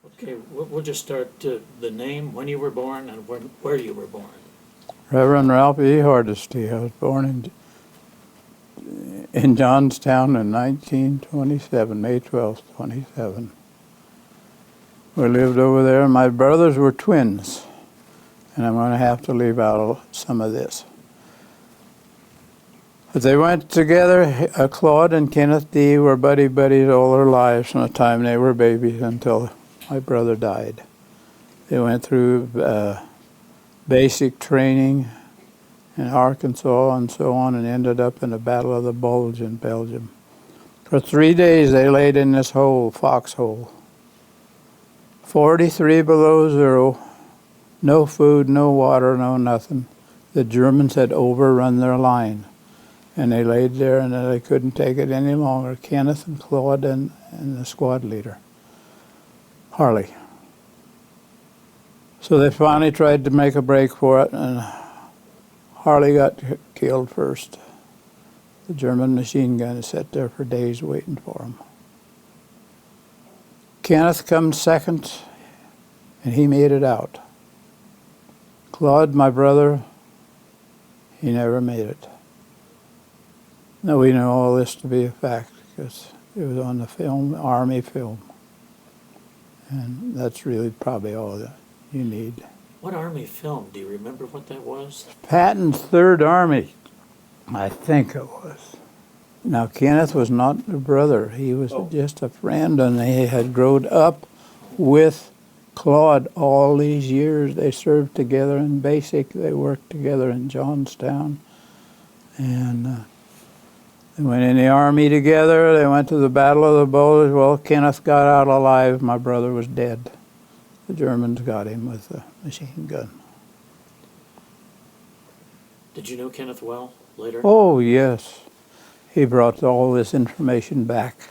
Okay, we'll just start to the name, when you were born, and where you were born. Reverend Ralph Hardesty. I was born in Johnstown in 1927, May 12th, 27. We lived over there, and my brothers were twins. And I'm going to have to leave out some of this. But they went together. Claude and Kenneth D. were buddies all their lives from the time they were babies until my brother died. They went through basic training in Arkansas and so on, and ended up in the Battle of the Bulge in Belgium. For 3 days they laid in this hole, foxhole. 43 below zero, no food, no water, no nothing. The Germans had overrun their line, and they laid there, and they couldn't take it any longer. Kenneth and Claude and the squad leader, Harley. So they finally tried to make a break for it, and Harley got killed first. The German machine gun sat there for days waiting for him. Kenneth comes second, and he made it out. Claude, my brother, he never made it. Now we know all this to be a fact because it was on the film, Army film. And that's really probably all that you need. What Army film? Do you remember what that was? Patton's Third Army, I think it was. Now, Kenneth was not a brother. He was just a friend, and they had grown up with Claude all these years. They served together in basic. They worked together in Johnstown. And they went in the Army together. They went to the Battle of the Bulge. Well, Kenneth got out alive. My brother was dead. The Germans got him with a machine gun. Did you know Kenneth well later? Oh, yes. He brought all this information back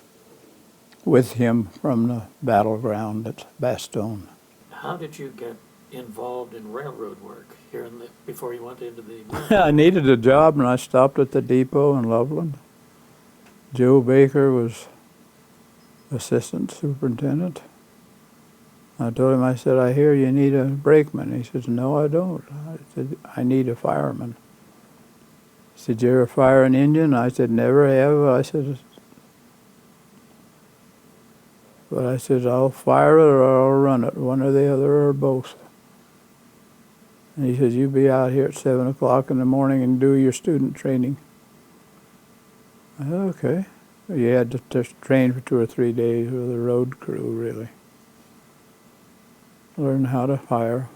with him from the battleground at Bastogne. How did you get involved in railroad work here before you went into the military? I needed a job, and I stopped at the depot in Loveland. Joe Baker was assistant superintendent. I told him, I said, I hear you need a brakeman. He says, no, I don't. I said, I need a fireman. He said, you ever fire an engine? I said, never have. I said, I'll fire it or I'll run it, one or the other or both. And he says, you be out here at 7 o'clock in the morning and do your student training. I said, okay. You had to just train for 2 or 3 days with the road crew, really. Learn how to fire.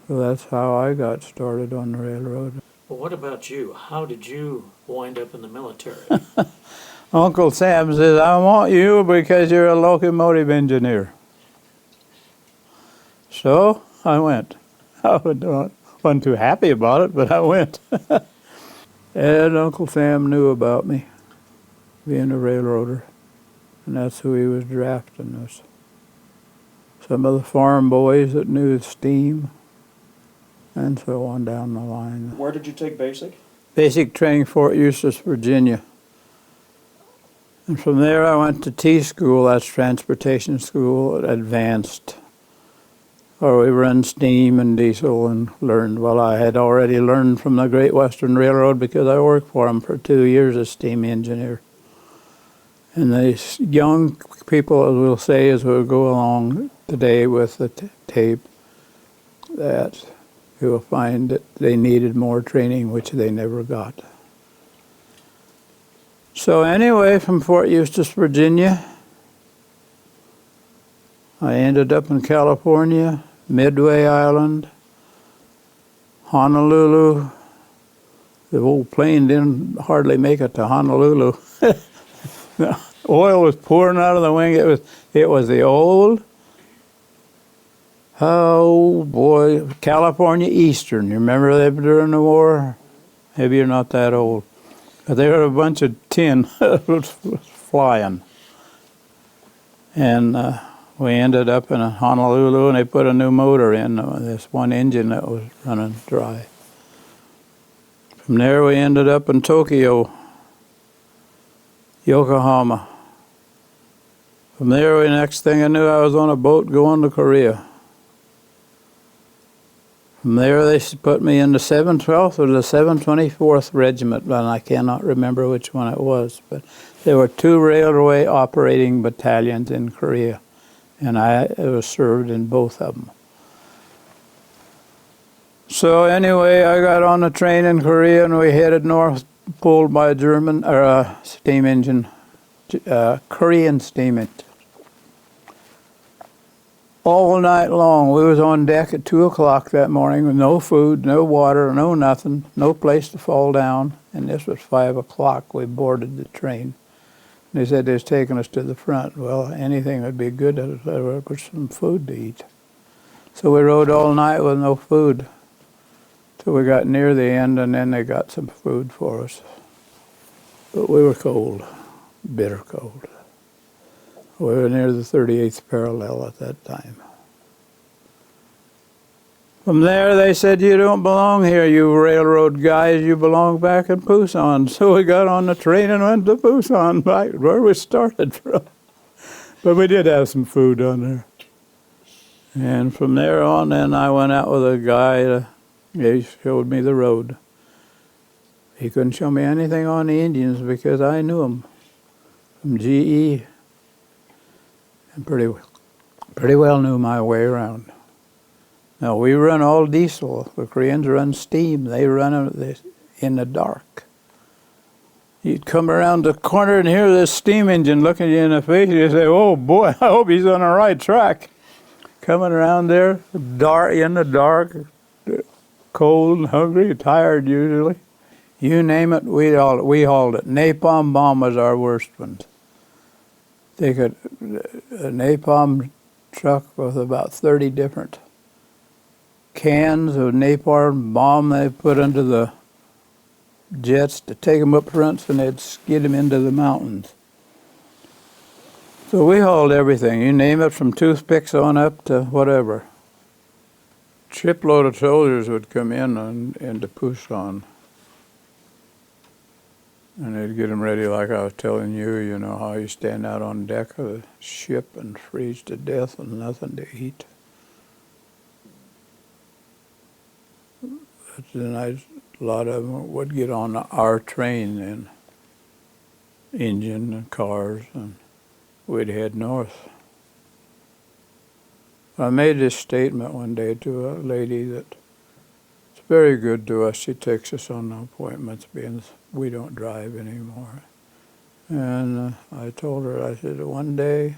So that's how I got started on the railroad. Well, what about you? How did you wind up in the military? Uncle Sam says, I want you because you're a locomotive engineer. So I went. I wasn't too happy about it, but I went. And Uncle Sam knew about me, being a railroader, and that's who he was drafting us. Some of the farm boys that knew steam, and so on down the line. Where did you take basic? Basic training, Fort Eustis, Virginia. And from there I went to T school, that's transportation school, advanced. Or we run steam and diesel and learned. Well, I had already learned from the Great Western Railroad because I worked for them for 2 years as steam engineer. And these young people, as we'll say as we'll go along today with the tape, that you will find that they needed more training, which they never got. So anyway, from Fort Eustis, Virginia, I ended up in California, Midway Island, Honolulu. The old plane didn't hardly make it to Honolulu. The oil was pouring out of the wing. It was the old, oh boy, California Eastern. You remember them during the war? Maybe you're not that old. But they were a bunch of tin that was flying. And we ended up in Honolulu, and they put a new motor in this one engine that was running dry. From there we ended up in Tokyo, Yokohama. From there, the next thing I knew, I was on a boat going to Korea. From there, they put me in the 712th or the 724th Regiment, and I cannot remember which one it was. But there were 2 railway operating battalions in Korea, and I was served in both of them. So anyway, I got on a train in Korea, and we headed north, pulled by a German or a steam engine, Korean steam engine. All night long, we was on deck at 2 o'clock that morning with no food, no water, no nothing, no place to fall down. And this was 5 o'clock. We boarded the train. They said they was taking us to the front. Well, anything would be good. There was some food to eat. So we rode all night with no food. So we got near the end, and then they got some food for us. But we were cold, bitter cold. We were near the 38th parallel at that time. From there, they said, you don't belong here, you railroad guys. You belong back in Busan. So we got on the train and went to Busan, right where we started from. But we did have some food on there. And from there on, then I went out with a guy. He showed me the road. He couldn't show me anything on the Indians because I knew them from GE. And pretty well knew my way around. Now, we run all diesel. The Koreans run steam. They run it in the dark. You'd come around the corner and hear this steam engine looking you in the face. You say, oh boy, I hope he's on the right track. Coming around there, dark, in the dark, cold and hungry, tired usually. You name it, we hauled it. Napalm bomb was our worst one. Take a napalm truck with about 30 different cans of napalm bomb they put into the jets to take them up front, and they'd skid them into the mountains. So we hauled everything, you name it, from toothpicks on up to whatever. Shipload of soldiers would come in into Busan. And they'd get them ready like I was telling you, you know, how you stand out on deck of the ship and freeze to death and nothing to eat. But then a lot of them would get on our train then, engine and cars, and we'd head north. I made this statement one day to a lady that it's very good to us. She takes us on appointments being we don't drive anymore. And I told her, I said, one day,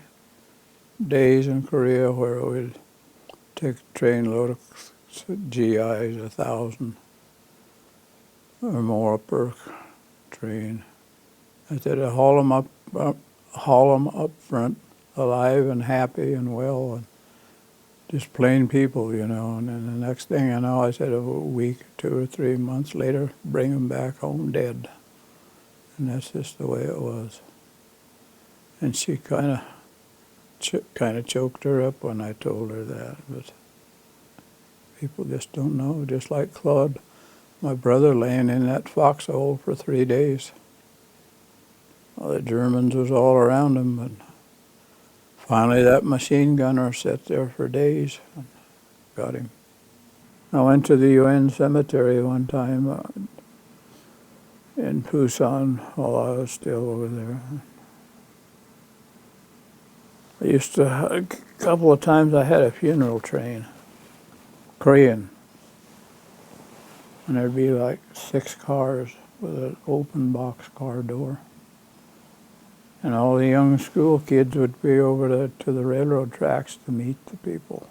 days in Korea where we'd take a train load of GIs, 1,000 or more per train. I said, I haul them up front, alive and happy and well, and just plain people, you know. And then the next thing I know, I said a week, 2 or 3 months later, bring them back home dead. And that's just the way it was. And she kind of choked her up when I told her that. But people just don't know. Just like Claude, my brother, laying in that foxhole for 3 days. Well, the Germans was all around him, but finally that machine gunner sat there for days and got him. I went to the UN cemetery one time in Busan while I was still over there. A couple of times I had a funeral train, Korean. And there'd be like 6 cars with an open boxcar door. And all the young school kids would be over to the railroad tracks to meet the people.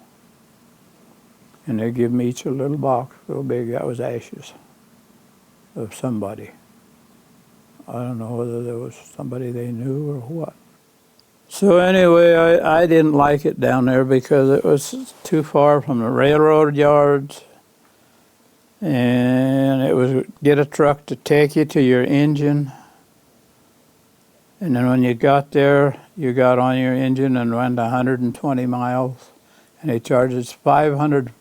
And they'd give them each a little box so big that was ashes of somebody. I don't know whether there was somebody they knew or what. So anyway, I didn't like it down there because it was too far from the railroad yards. And it was get a truck to take you to your engine. And then when you got there, you got on your engine and went 120 miles. And they charged us $500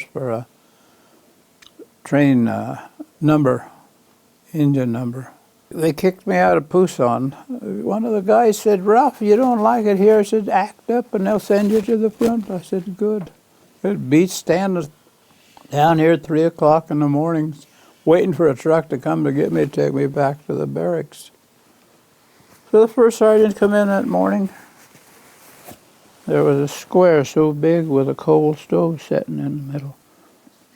for a train number, engine number. they kicked me out of Tucson. One of the guys said, "Ralph, you don't like it here." I said, "Act up and they'll send you to the front." I said, "Good." It beats standing down here at 3 o'clock in the morning, waiting for a truck to come to get me to take me back to the barracks. So the first sergeant come in that morning. There was a square so big with a coal stove sitting in the middle.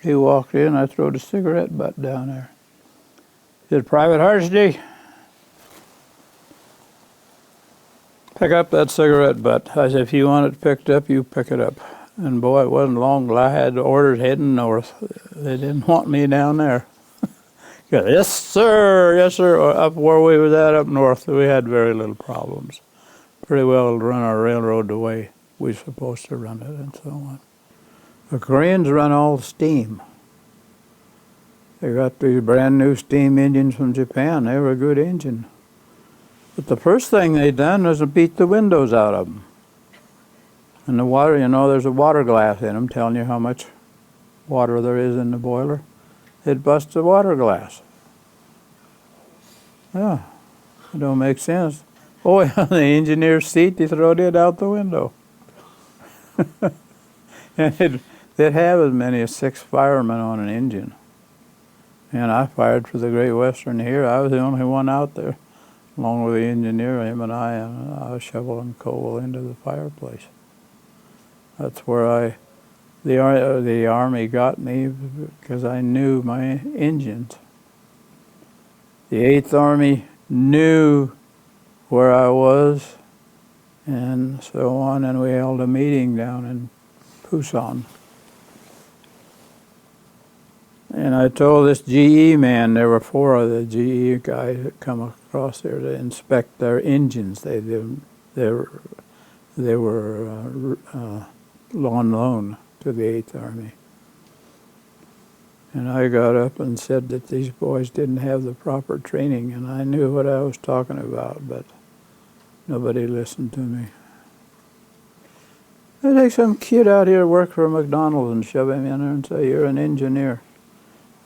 He walked in, I throwed a cigarette butt down there. He said, "Private Hardesty, pick up that cigarette butt." I said, "If you want it picked up, you pick it up." And boy, it wasn't long till I had orders heading north. They didn't want me down there. "Yes, sir, yes, sir." Up where we was at up north, we had very little problems. Pretty well run our railroad the way we're supposed to run it and so on. The Koreans run all steam. They got these brand new steam engines from Japan. They were a good engine. But the first thing they done was to beat the windows out of them. And the water, there's a water glass in them telling you how much water there is in the boiler. It busts the water glass. Yeah, it don't make sense. Oh, yeah, the engineer's seat, they throwed it out the window. And they'd have as many as 6 firemen on an engine. And I fired for the Great Western here. I was the only one out there, along with the engineer, him and I was shoveling coal into the fireplace. That's where the Army got me, because I knew my engines. The 8th Army knew where I was, and so on, and we held a meeting down in Tucson. And I told this GE man, there were 4 of the GE guys that come across there to inspect their engines. They were on loan to the 8th Army. And I got up and said that these boys didn't have the proper training, and I knew what I was talking about, but nobody listened to me. They take some kid out here to work for McDonald's and shove him in there and say, "You're an engineer."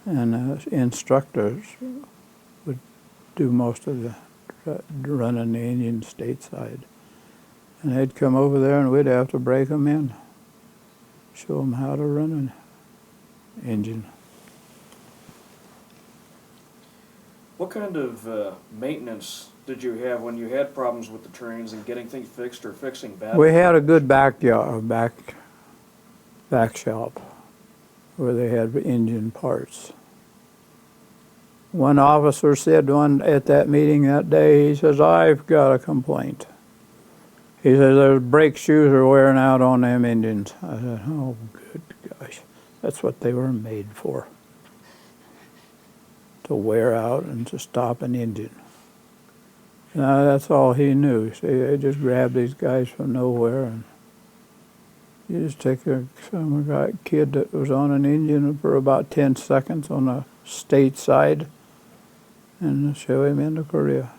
And instructors would do most of the running the engine stateside. And they'd come over there and we'd have to break them in, show them how to run an engine. What kind of maintenance did you have when you had problems with the trains and getting things fixed or fixing bad? We had a good back shop where they had engine parts. One officer said at that meeting that day, he says, "I've got a complaint." He says, "Those brake shoes are wearing out on them engines." I said, "Oh, good gosh, that's what they were made for, to wear out and to stop an engine." Now, that's all he knew. See, they just grabbed these guys from nowhere, and you just take some kid that was on an engine for about 10 seconds on the state side and show him into Korea.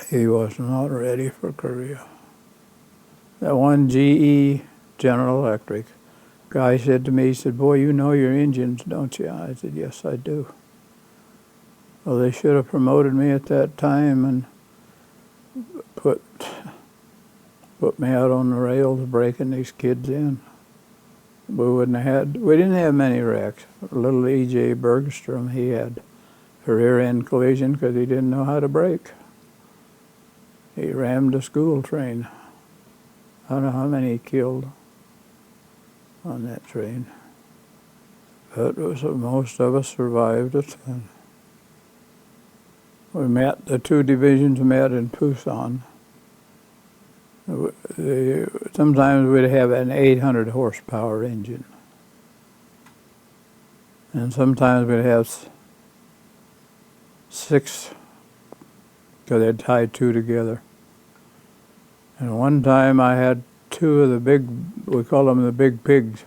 He was not ready for Korea. That one GE, General Electric, guy said to me, he said, "Boy, you know your engines, don't you?" I said, "Yes, I do." Well, they should have promoted me at that time and put me out on the rails breaking these kids in. We didn't have many wrecks. Little E.J. Bergstrom, he had a rear end collision because he didn't know how to brake. He rammed a school train. I don't know how many he killed on that train. But most of us survived it. And the 2 divisions met in Tucson. Sometimes we'd have an 800 horsepower engine. And sometimes we'd have 6, because they'd tie 2 together. And one time I had 2 of the big, we call them the big pigs,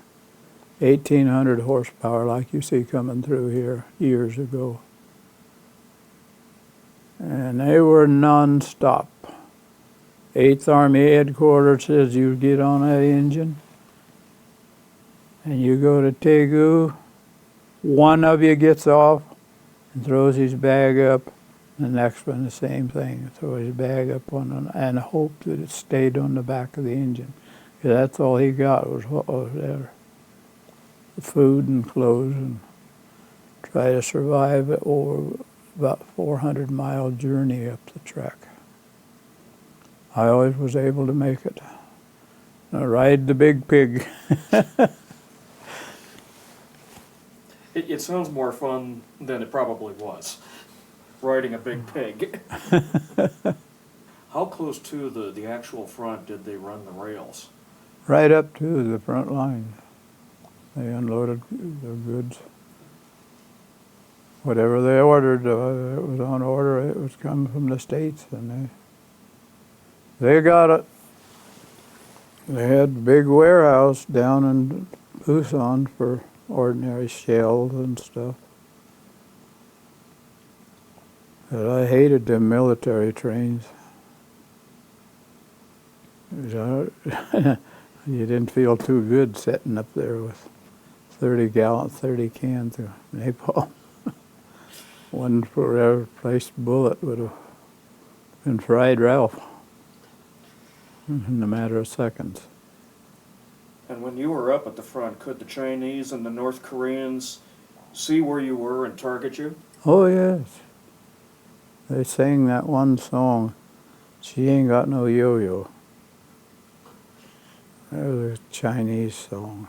1,800 horsepower like you see coming through here years ago. And they were non-stop. 8th Army Headquarters says you get on that engine and you go to Daegu, one of you gets off, and throws his bag up. The next one, the same thing, throw his bag up and hope that it stayed on the back of the engine. 'Cause that's all he got was what was there. The food and clothes, and try to survive it over about 400-mile journey up the track. I always was able to make it. I ride the big pig. It sounds more fun than it probably was, riding a big pig. How close to the actual front did they run the rails? Right up to the front line. They unloaded their goods. Whatever they ordered, it was on order. It was coming from the States, and they got it. They had a big warehouse down in Busan for ordinary shells and stuff. But I hated them military trains. You didn't feel too good sitting up there with 30 cans of napalm. One for every placed bullet would have been fried Ralph in a matter of seconds. And when you were up at the front, could the Chinese and the North Koreans see where you were and target you? Oh, yes. They sang that one song, "She Ain't Got No Yo-Yo." That was a Chinese song.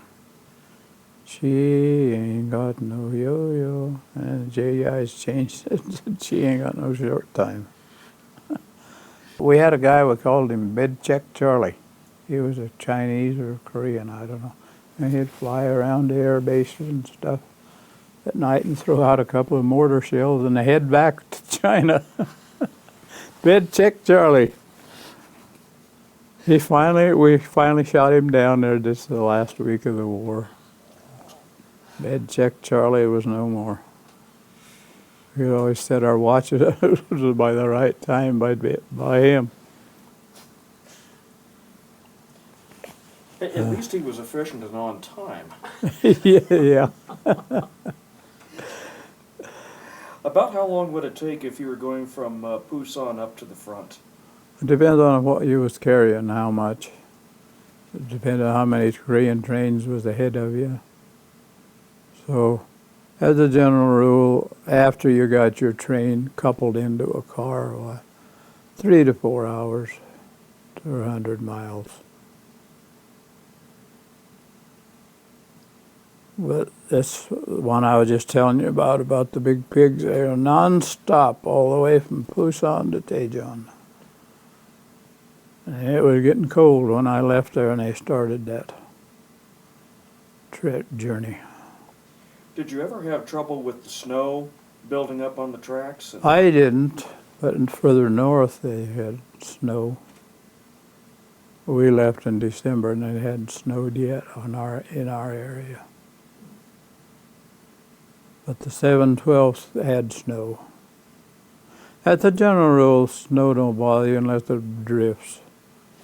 She ain't got no yo-yo. And the J.I.'s changed it. She ain't got no short time. We had a guy, we called him Bed Check Charlie. He was a Chinese or Korean, I don't know. And he'd fly around the air bases and stuff at night and throw out a couple of mortar shells and head back to China. Bed Check Charlie. We finally shot him down there just the last week of the war. Bed Check Charlie was no more. We always set our watches by the right time by him. At least he was efficient and on time. Yeah. About how long would it take if you were going from Busan up to the front? It depends on what you was carrying, how much. It depends on how many Korean trains was ahead of you. So, as a general rule, after you got your train coupled into a car, 3 to 4 hours to 100 miles. But this one I was just telling you about the big pigs, they are non-stop all the way from Busan to Daejeon. And it was getting cold when I left there and they started that journey. Did you ever have trouble with the snow building up on the tracks? I didn't, but further north they had snow. We left in December and it hadn't snowed yet in our area. But the 712s had snow. As a general rule, snow don't bother you unless it drifts,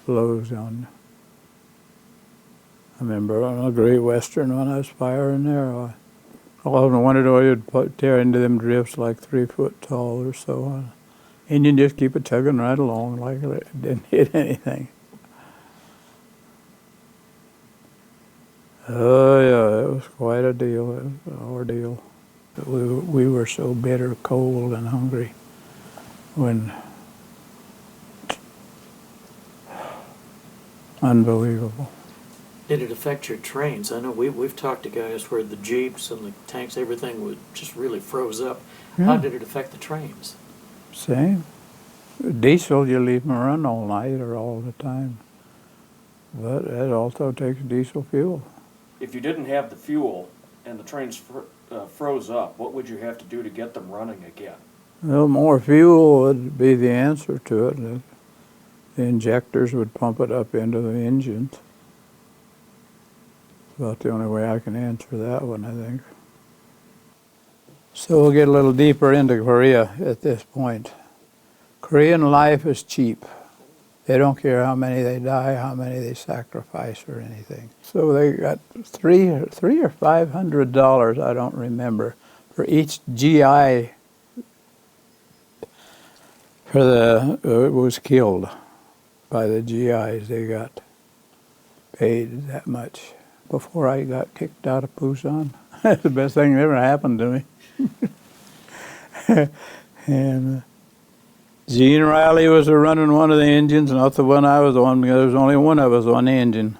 blows on you. I remember on a Great Western when I was firing there, I often wondered why you'd tear into them drifts like 3 foot tall or so. And you just keep it tugging right along like it didn't hit anything. Oh yeah, it was quite a deal, it was an ordeal. We were so bitter, cold, and hungry when unbelievable. Did it affect your trains? I know we've talked to guys where the Jeeps and the tanks, everything would just really froze up. Yeah. How did it affect the trains? Same. Diesel, you leave them run all night or all the time. But it also takes diesel fuel. If you didn't have the fuel and the trains froze up, what would you have to do to get them running again? Well, more fuel would be the answer to it. The injectors would pump it up into the engines. About the only way I can answer that one, I think. So we'll get a little deeper into Korea at this point. Korean life is cheap. They don't care how many they die, how many they sacrifice or anything. So they got $300 or $500, I don't remember, for each GI It was killed by the GIs. They got paid that much before I got kicked out of Pusan. That's the best thing that ever happened to me. And Gene Riley was running one of the engines, not the one I was on, because there was only one of us on the engine.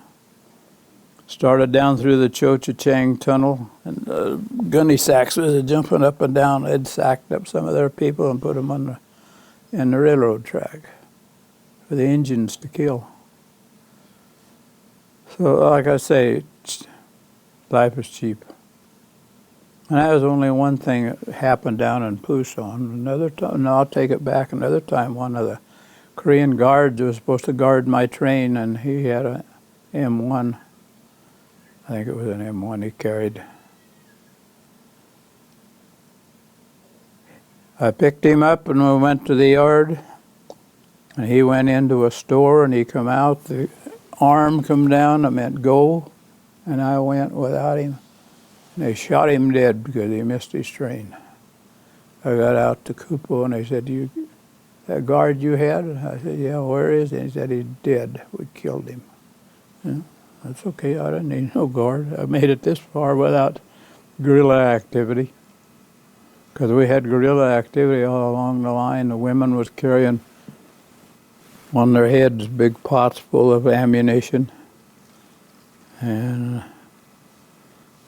Started down through the Cho-Cha-Chang Tunnel, and gunny sacks was jumping up and down. They'd sacked up some of their people and put them in the railroad track for the engines to kill. So, like I say, life is cheap. And that was only one thing that happened down in Pusan. Another time, no, I'll take it back. Another time, one of the Korean guards was supposed to guard my train, and he had a M1. I think it was an M1 he carried. I picked him up and we went to the yard, and he went into a store and he come out, the arm come down, it meant go, and I went without him. And they shot him dead because he missed his train. I got out to Kupo and they said, that guard you had? And I said, yeah, where is he? And he said, he's dead. We killed him. Yeah, that's okay, I didn't need no guard. I made it this far without guerrilla activity. Because we had guerrilla activity all along the line. The women was carrying on their heads big pots full of ammunition. And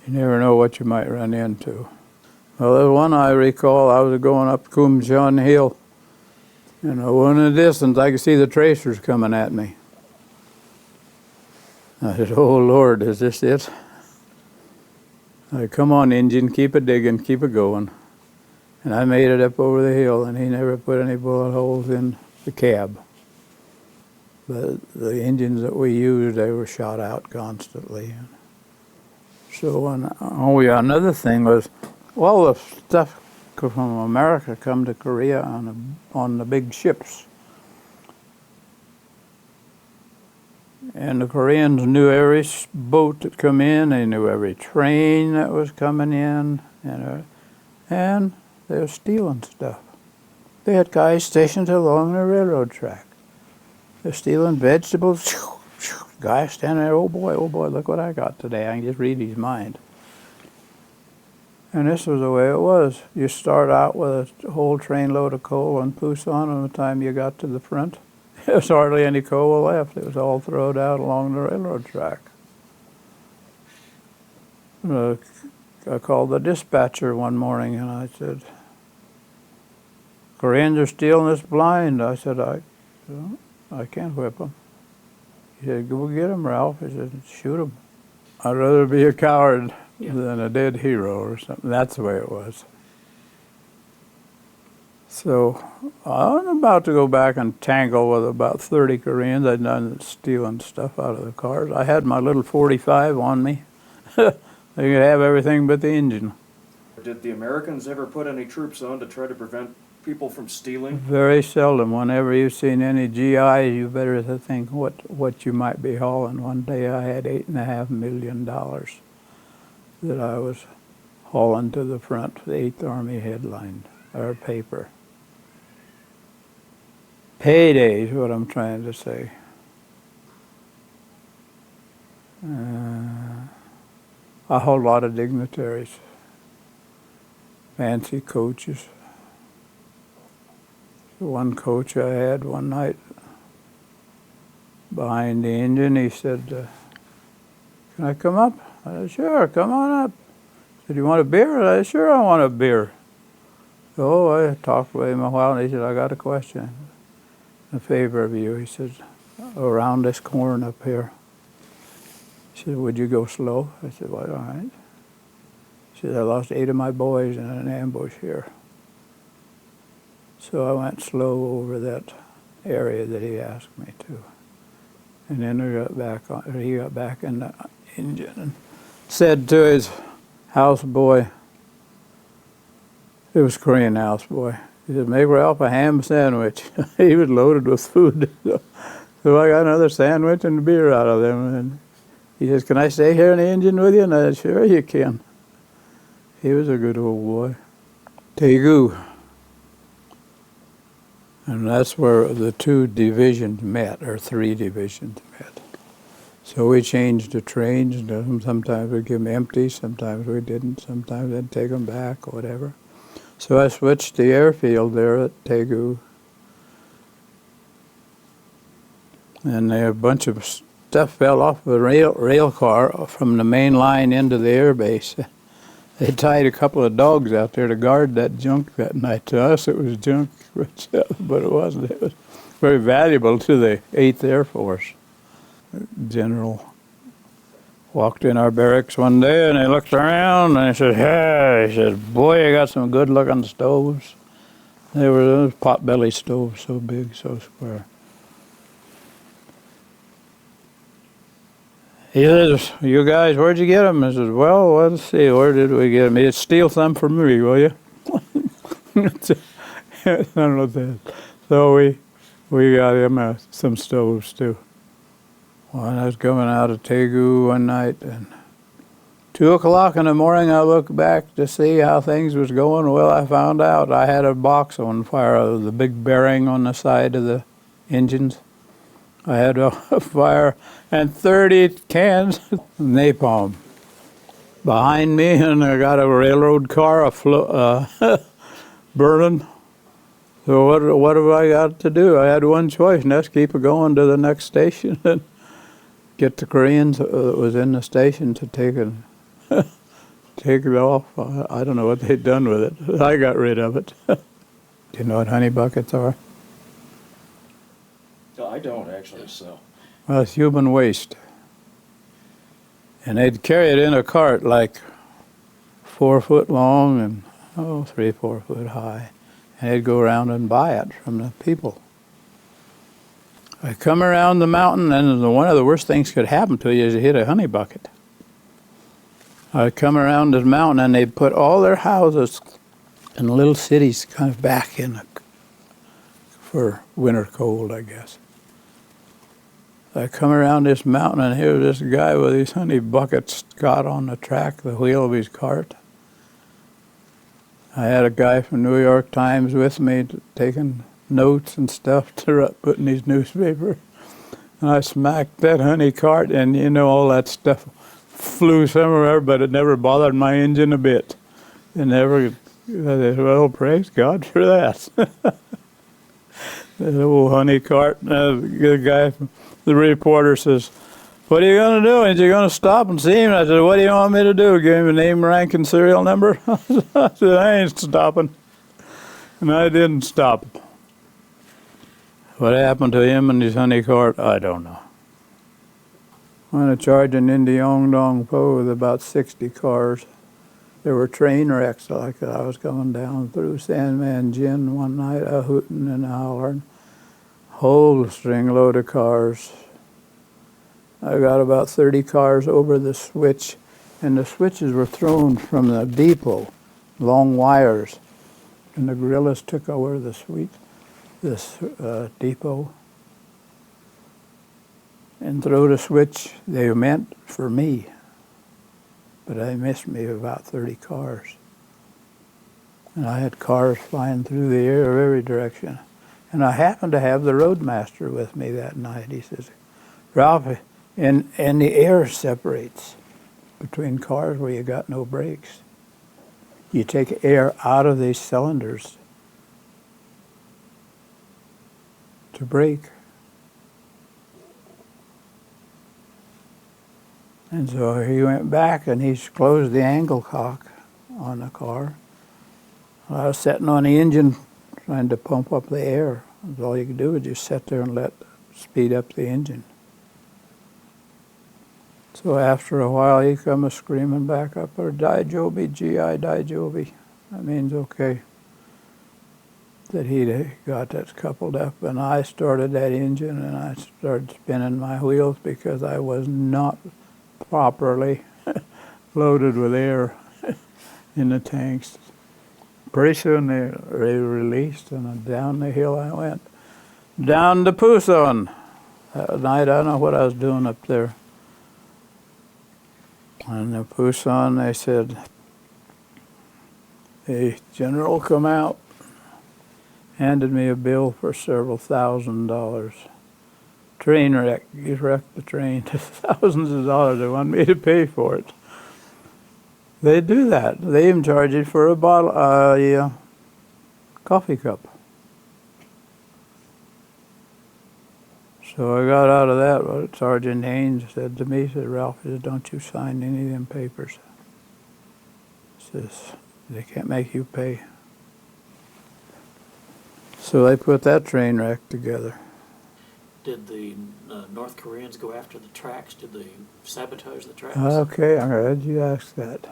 you never know what you might run into. Well, there's one I recall. I was going up Kumshan Hill. And in the distance, I could see the tracers coming at me. I said, oh, Lord, is this it? I said, come on, Injun, keep it digging, keep it going. And I made it up over the hill, and he never put any bullet holes in the cab. But the engines that we used, they were shot out constantly. So, another thing was, all the stuff from America come to Korea on the big ships. And the Koreans knew every boat that come in, they knew every train that was coming in, and they were stealing stuff. They had guys stationed along the railroad track. They're stealing vegetables. Guy standing there, oh boy, look what I got today. I can just read his mind. And this was the way it was. You start out with a whole trainload of coal in Pusan, and by the time you got to the front, there was hardly any coal left. It was all thrown out along the railroad track. I called the dispatcher one morning and I said, Koreans are stealing this blind. I said, I can't whip them. He said, go get him, Ralph. He said, shoot him. I'd rather be a coward than a dead hero or something. That's the way it was. So I was about to go back and tangle with about 30 Koreans. I'd done stealing stuff out of the cars. I had my little 45 on me. They could have everything but the engine. Did the Americans ever put any troops on to try to prevent people from stealing? Very seldom. Whenever you've seen any GIs, you better think what you might be hauling. One day I had $8.5 million that I was hauling to the front for the 8th Army headline, or paper. Payday is what I'm trying to say. I hauled a lot of dignitaries, fancy coaches. One coach I had one night behind the engine, he said, can I come up? I said, sure, come on up. He said, you want a beer? I said, sure, I want a beer. So I talked with him a while, and he said, I got a question in favor of you. He said, around this corn up here. He said, would you go slow? I said, well, all right. He said, I lost 8 of my boys in an ambush here. So I went slow over that area that he asked me to. And then he got back in the engine and said to his houseboy, it was a Korean houseboy, he said, make Ralph a ham sandwich. He was loaded with food. So I got another sandwich and a beer out of them. And he says, can I stay here in the engine with you? And I said, sure you can. He was a good old boy. Daegu. And that's where the two divisions met, or three divisions met. So we changed the trains. Sometimes we'd give them empty, sometimes we didn't. Sometimes they'd take them back or whatever. So I switched the airfield there at Tegu. And a bunch of stuff fell off a rail car from the main line into the air base. They tied a couple of dogs out there to guard that junk that night. To us it was junk, but it wasn't. It was very valuable to the 8th Air Force. General walked in our barracks one day and he looked around and he said, "Hey," he said, "boy, you got some good looking stoves." They were those pot-belly stoves, so big, so square. He says, "You guys, where'd you get them?" I said, "Well, let's see, where did we get them? You'd steal some from me, will you?" I don't know that. So we got him some stoves too. Well, I was coming out of Tegu one night, and 2 o'clock in the morning, I looked back to see how things was going. Well, I found out I had a box on fire, the big bearing on the side of the engines. I had a fire and 30 cans of napalm behind me, and I got a railroad car burning. So what have I got to do? I had one choice, and that's keep it going to the next station and get the Koreans that was in the station to take it off. I don't know what they'd done with it. I got rid of it. Do you know what honey buckets are? No, I don't actually, so. Well, it's human waste. And they'd carry it in a cart like 4 foot long and 3, 4 foot high. And they'd go around and buy it from the people. I come around the mountain, and one of the worst things could happen to you is you hit a honey bucket. I come around this mountain, and they'd put all their houses in little cities kind of back in for winter cold, I guess. I come around this mountain, and here's this guy with these honey buckets got on the track, the wheel of his cart. I had a guy from New York Times with me taking notes and stuff to put in his newspaper. And I smacked that honey cart, and you know, all that stuff flew somewhere, but it never bothered my engine a bit. It never, well, praise God for that. The old honey cart. The guy, the reporter says, "What are you going to do? Ain't you going to stop and see him?" I said, "What do you want me to do? Give him a name, rank, and serial number?" I said, "I ain't stopping." And I didn't stop. What happened to him and his honey cart, I don't know. I went to charging into Yongdong-po with about 60 cars. There were train wrecks like that. I was coming down through Sanman-jin one night, a hooting and a hollering. Whole string load of cars. I got about 30 cars over the switch, and the switches were thrown from the depot, long wires, and the guerrillas took over this depot and threw the switch. They meant for me, but they missed me about 30 cars. And I had cars flying through the air every direction. And I happened to have the roadmaster with me that night. He says, "Ralph, and the air separates between cars where you got no brakes. You take air out of these cylinders to brake." And so he went back and he closed the angle cock on the car. I was sitting on the engine trying to pump up the air. All you could do was just sit there and speed up the engine. So after a while, he come a screaming back up, or "Daijobi, GI Daijobi." That means okay. That he got that coupled up, and I started that engine, and I started spinning my wheels because I was not properly loaded with air in the tanks. Pretty soon they released, and down the hill I went. Down to Pusan. That night, I don't know what I was doing up there. And in Pusan, they said, "Hey, General, come out." handed me a bill for several $1,000s. Train wreck. You wrecked the train. Thousands of dollars. They want me to pay for it. They do that. They even charge you for a bottle, coffee cup. So I got out of that. But Sergeant Haynes said to me, he said, Ralph, he said, don't you sign any of them papers. He says, they can't make you pay. So they put that train wreck together. Did the North Koreans go after the tracks? Did they sabotage the tracks? Okay, I'm glad you asked that.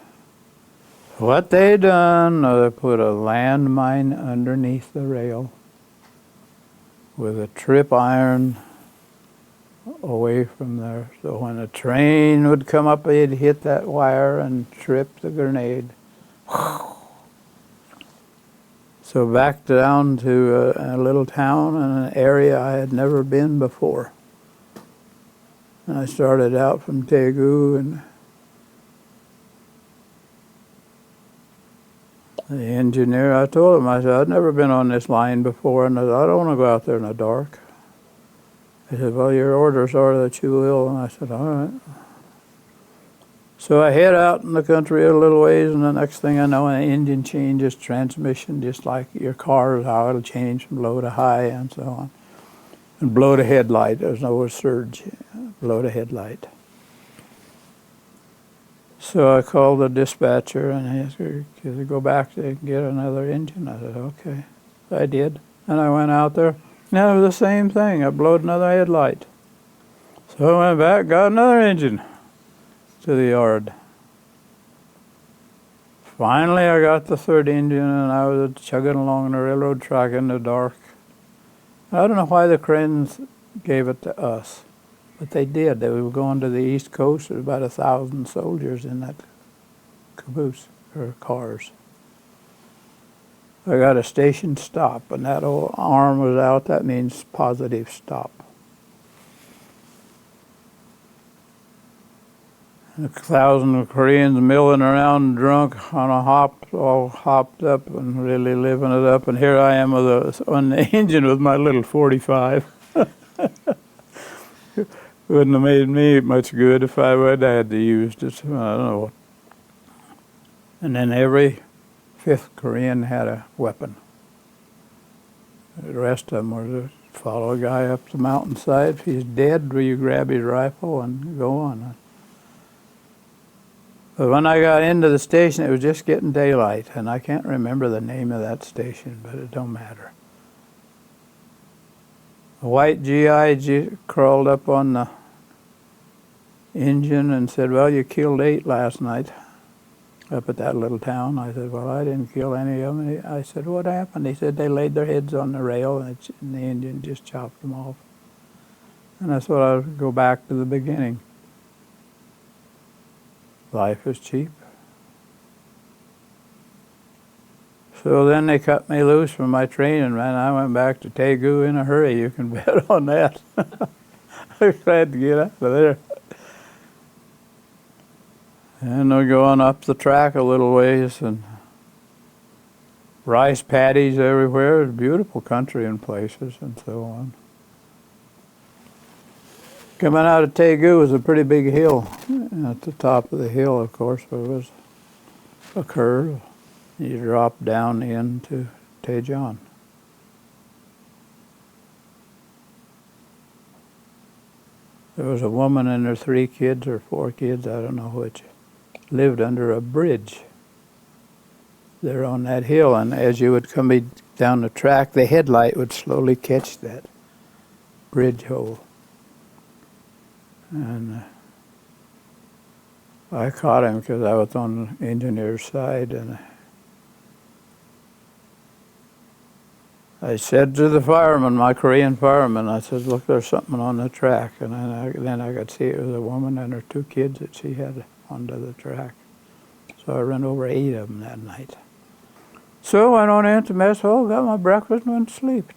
What they done, they put a landmine underneath the rail with a trip iron away from there. So when a train would come up, it'd hit that wire and trip the grenade. So back down to a little town in an area I had never been before. And I started out from Daegu, and the engineer, I told him, I said, I'd never been on this line before, and I said, I don't want to go out there in the dark. He said, well, your orders are that you will. And I said, all right. So I head out in the country a little ways, and the next thing I know, an engine changes transmission, just like your car, how it'll change from low to high and so on. And blow to headlight, there's no surge, blow to headlight. So I called the dispatcher, and he said, could you go back and get another engine? I said, okay. I did. And I went out there, and it was the same thing. I blowed another headlight. So I went back, got another engine to the yard. Finally, I got the third engine, and I was chugging along the railroad track in the dark. I don't know why the Koreans gave it to us, but they did. They were going to the East Coast. There was about 1,000 soldiers in that caboose, or cars. I got a station stop, and that old arm was out. That means positive stop. 1,000 Koreans milling around drunk on a hop, all hopped up and really living it up. And here I am on the engine with my little 45. Wouldn't have made me much good if I would have had to use it. I don't know. And then every fifth Korean had a weapon. The rest of them were to follow a guy up the mountainside. If he's dead, you grab his rifle and go on. But when I got into the station, it was just getting daylight, and I can't remember the name of that station, but it don't matter. A white GI crawled up on the engine and said, well, you killed 8 last night up at that little town. I said, well, I didn't kill any of them. I said, what happened? He said, they laid their heads on the rail, and the engine just chopped them off. And that's what I would go back to the beginning. Life is cheap. So then they cut me loose from my training, man. I went back to Daegu in a hurry. You can bet on that. I was glad to get out of there. And we're going up the track a little ways, and rice paddies everywhere. It's beautiful country in places and so on. Coming out of Daegu was a pretty big hill. At the top of the hill, of course, there was a curve. You drop down into Daejeon. There was a woman and her 3 kids or 4 kids, I don't know which, lived under a bridge there on that hill. And as you would come down the track, the headlight would slowly catch that bridge hole. And I caught him because I was on the engineer's side, and I said to the fireman, my Korean fireman, I said, look, there's something on the track. And then I could see it was a woman and her 2 kids that she had onto the track. So I ran over 8 of them that night. So I went on into mess hall, got my breakfast, and went to sleep.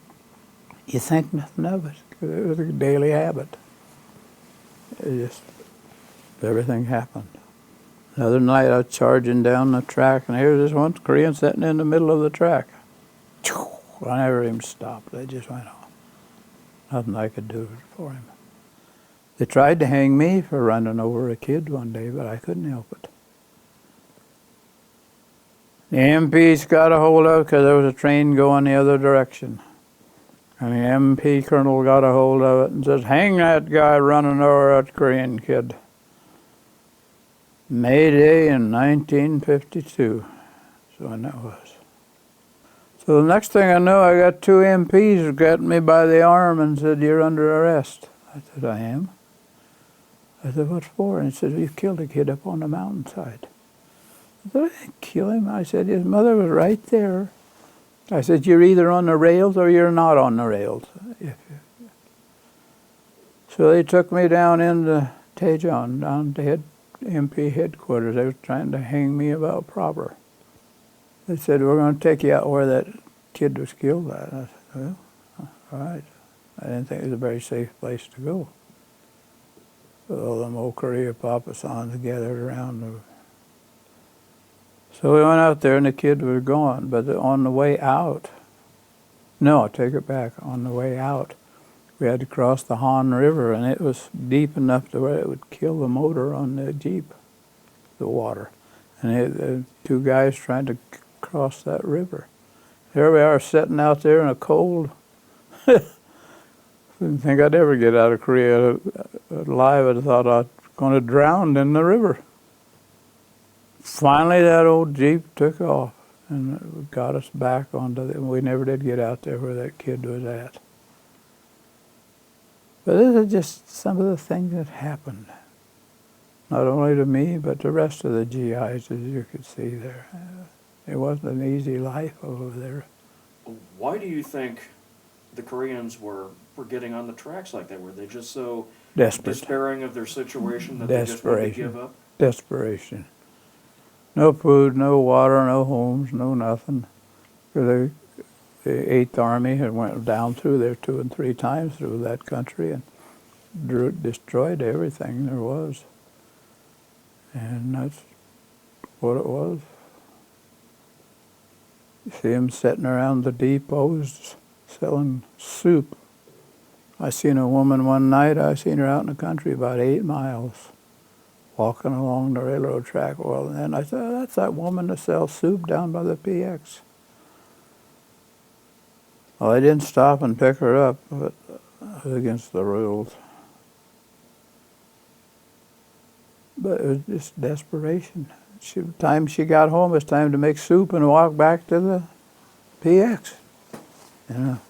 You think nothing of it, because it was a daily habit. It just, everything happened. Another night I was charging down the track, and here's this one Korean sitting in the middle of the track. I never even stopped. They just went on. Nothing I could do for him. They tried to hang me for running over a kid one day, but I couldn't help it. The MPs got a hold of it because there was a train going the other direction. And the MP colonel got a hold of it and says, hang that guy running over that Korean kid. May Day in 1952. So when that was. So the next thing I know, I got two MPs got me by the arm and said, you're under arrest. I said, I am. I said, what for? And he said, you killed a kid up on the mountainside. I said, I didn't kill him. I said, his mother was right there. I said, you're either on the rails or you're not on the rails. So they took me down into Daejeon, down to MP headquarters. They were trying to hang me about proper. They said, we're going to take you out where that kid was killed at. I said, well, all right. I didn't think it was a very safe place to go. With all them old Korea Papasans gathered around. So we went out there and the kid was gone. But on the way out, no, I take it back. On the way out, we had to cross the Han River, and it was deep enough to where it would kill the motor on the Jeep, the water. And two guys trying to cross that river. Here we are sitting out there in a cold. Didn't think I'd ever get out of Korea alive. I thought I was going to drown in the river. Finally, that old Jeep took off and got us back onto the, we never did get out there where that kid was at. But this is just some of the things that happened. Not only to me, but the rest of the GIs, as you could see there. It wasn't an easy life over there. Why do you think the Koreans were getting on the tracks like that? Were they just so Desperate. despairing of their situation that they just wanted to give up? Desperation. No food, no water, no homes, no nothing. The 8th Army had went down through there 2 and 3 times through that country and destroyed everything there was. And that's what it was. You see them sitting around the depots selling soup. I seen a woman one night, I seen her out in the country about 8 miles, walking along the railroad track. Well, and then I said, oh, that's that woman that sells soup down by the PX. Well, I didn't stop and pick her up, but it was against the rules. But it was just desperation. The time she got home, it was time to make soup and walk back to the PX. You know.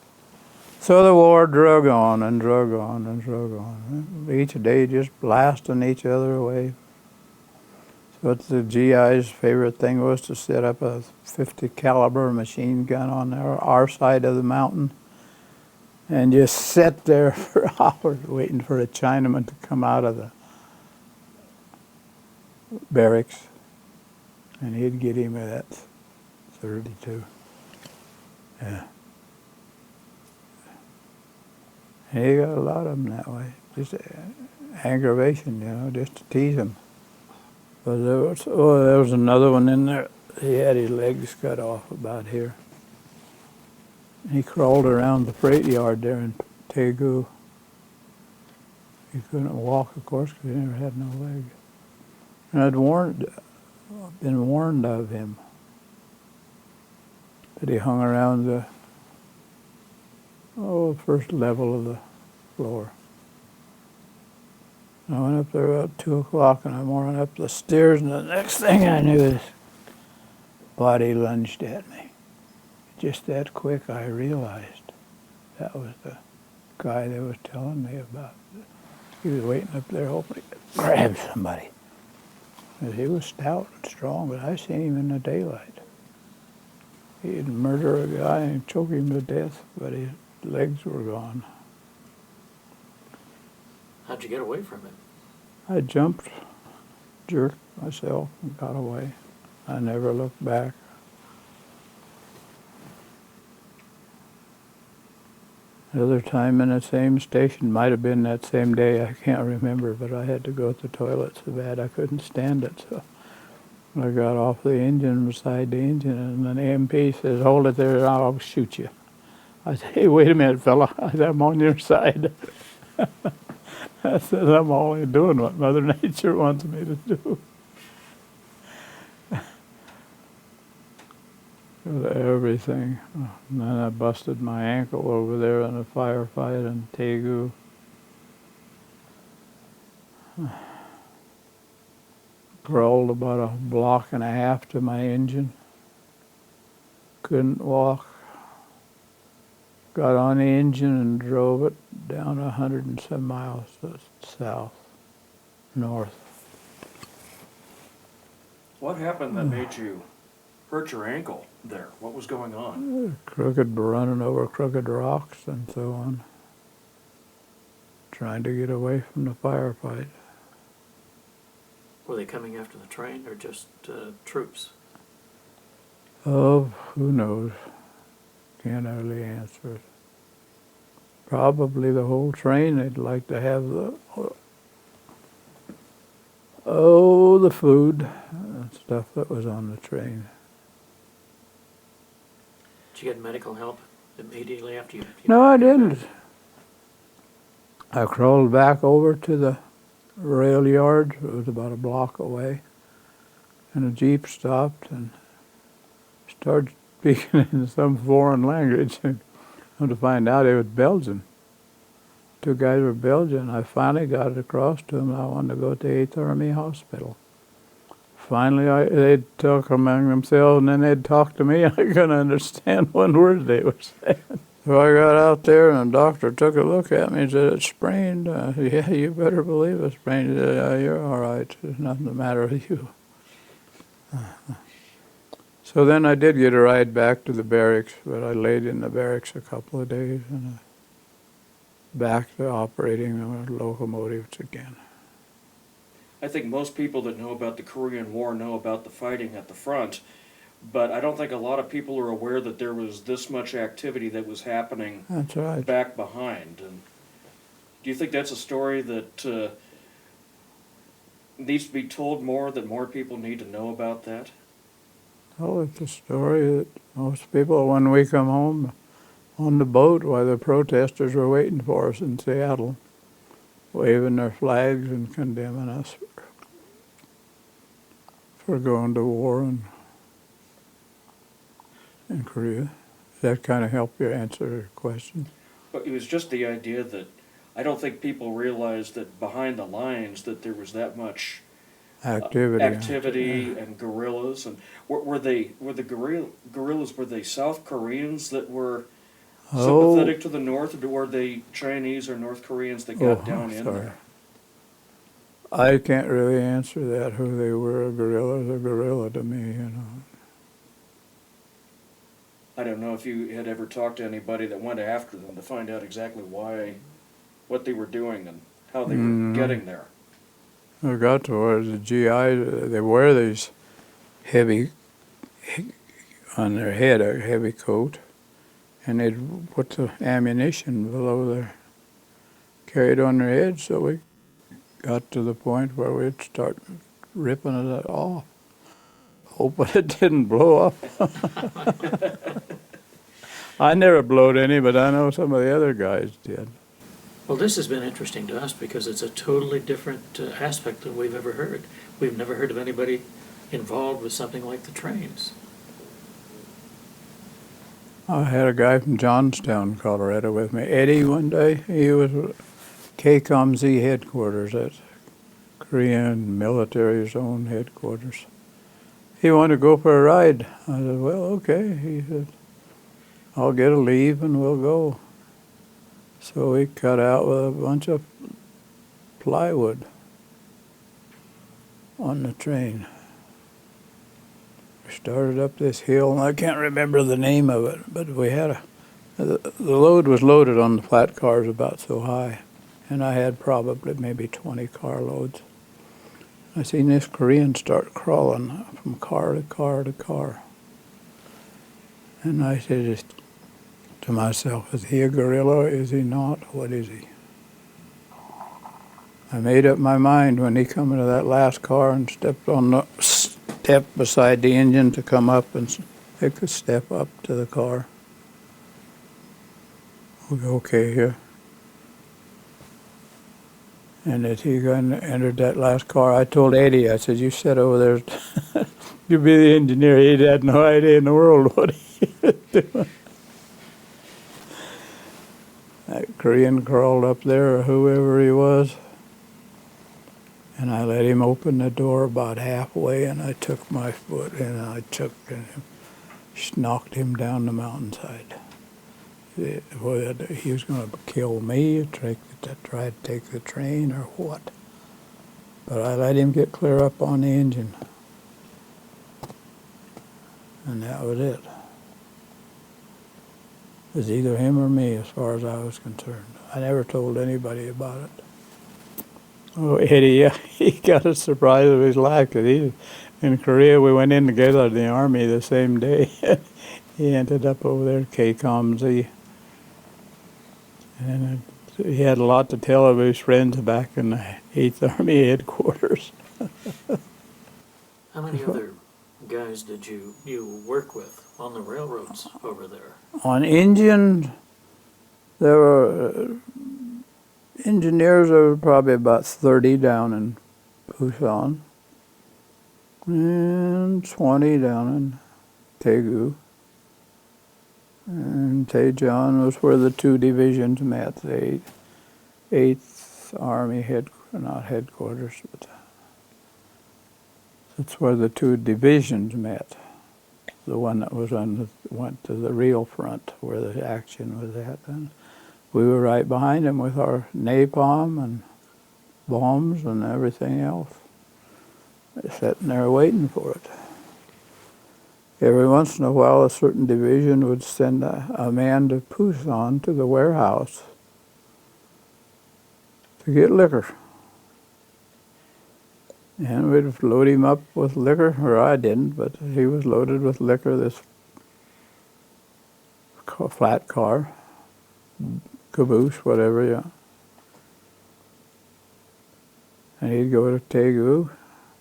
So the war drug on and drug on and drug on. Each day just blasting each other away. So the GI's favorite thing was to set up a 50 caliber machine gun on our side of the mountain and just sit there for hours waiting for a Chinaman to come out of the barracks, and he'd get him with that 32. Yeah. And he got a lot of them that way. Just aggravation, you know, just to tease him. But there was another one in there. He had his legs cut off about here. He crawled around the freight yard there in Daegu. He couldn't walk, of course, because he never had no leg. And I'd been warned of him that he hung around the first level of the floor. I went up there about 2 o'clock and I'm running up the stairs, and the next thing I knew, his body lunged at me. Just that quick I realized that was the guy they was telling me about. He was waiting up there hoping he could grab somebody. And he was stout and strong, but I seen him in the daylight. He'd murder a guy and choke him to death, but his legs were gone. How'd you get away from him? I jumped, jerked myself, and got away. I never looked back. Another time in the same station, might have been that same day, I can't remember, but I had to go to the toilet so bad I couldn't stand it. So I got off the engine, beside the engine, and then the MP says, hold it there, I'll shoot you. I said, hey, wait a minute, fella. I said, I'm on your side. I said, I'm only doing what Mother Nature wants me to do. Everything. And then I busted my ankle over there in a firefight in Tegu. Crawled about a block and a half to my engine. Couldn't walk. Got on the engine and drove it down 100 and some miles south, north. What happened that made you hurt your ankle there? What was going on? Running over crooked rocks and so on. Trying to get away from the firefight. Were they coming after the train or just troops? Oh, who knows? Can't really answer it. Probably the whole train. They'd like to have the food and stuff that was on the train. Did you get medical help immediately after you? No, I didn't. I crawled back over to the rail yard. It was about a block away. And a jeep stopped and started speaking in some foreign language. And come to find out it was Belgian. Two guys were Belgian. I finally got it across to them. I wanted to go to 8th Army Hospital. Finally, they'd talk among themselves, and then they'd talk to me. I couldn't understand one word they were saying. So I got out there, and the doctor took a look at me and said, it's sprained. Yeah, you better believe it's sprained. He said, yeah, you're all right. There's nothing the matter with you. So then I did get a ride back to the barracks, but I laid in the barracks a couple of days, and back to operating the locomotives again. I think most people that know about the Korean War know about the fighting at the front, but I don't think a lot of people are aware that there was this much activity that was happening That's right. back behind. And do you think that's a story that needs to be told more, that more people need to know about that? Well, it's a story that most people, when we come home on the boat while the protesters were waiting for us in Seattle, waving their flags and condemning us for going to war in Korea. Does that kind of help you answer your question? But it was just the idea that I don't think people realized that behind the lines that there was that much Activity. and guerrillas. And were the guerrillas, were they South Koreans that were sympathetic to the North, or were they Chinese or North Koreans that got down in there? I can't really answer that, who they were. A guerrilla's a guerrilla to me, you know. I don't know if you had ever talked to anybody that went after them to find out exactly what they were doing and how they were getting there. I got to where the GI, they wear these heavy, on their head, a heavy coat, and they'd put the ammunition below their, carried on their head, so we got to the point where we'd start ripping it off, hoping it didn't blow up. I never blowed any, but I know some of the other guys did. Well, this has been interesting to us because it's a totally different aspect than we've ever heard. We've never heard of anybody involved with something like the trains. I had a guy from Johnstown, Colorado with me, Eddie, one day. He was at KCOMZ headquarters, at Korean military zone headquarters. He wanted to go for a ride. I said, well, okay. He said, I'll get a leave and we'll go. So we cut out with a bunch of plywood on the train. We started up this hill, and I can't remember the name of it, but we had the load was loaded on the flat cars about so high, and I had probably maybe 20 carloads. I seen this Korean start crawling from car to car to car. And I said to myself, is he a gorilla? Is he not? What is he? I made up my mind when he come into that last car and stepped on the step beside the engine to come up and they could step up to the car. we okay here. And as he entered that last car, I told Eddie, I said, you sit over there, you be the engineer. He had no idea in the world what he was doing. That Korean crawled up there, or whoever he was, and I let him open the door about halfway, and I took my foot, and knocked him down the mountainside. Whether he was going to kill me, try to take the train, or what. But I let him get clear up on the engine. And that was it. It was either him or me as far as I was concerned. I never told anybody about it. Oh, Eddie, yeah, he got a surprise of his life, because in Korea we went in together in the Army the same day. He ended up over there at KCOM-Z. And he had a lot to tell of his friends back in the 8th Army headquarters. How many other guys did you work with on the railroads over there? On Indian, there were engineers, there were probably about 30 down in Busan, and 20 down in Daegu. And Daejeon was where the two divisions met, the 8th Army not headquarters, but that's where the two divisions met. The one that was went to the real front where the action was at. And we were right behind them with our napalm and bombs and everything else, sitting there waiting for it. Every once in a while, a certain division would send a man to Busan to the warehouse to get liquor. And we'd load him up with liquor, or I didn't, but he was loaded with liquor, this flat car, caboose, whatever, yeah. And he'd go to Daegu.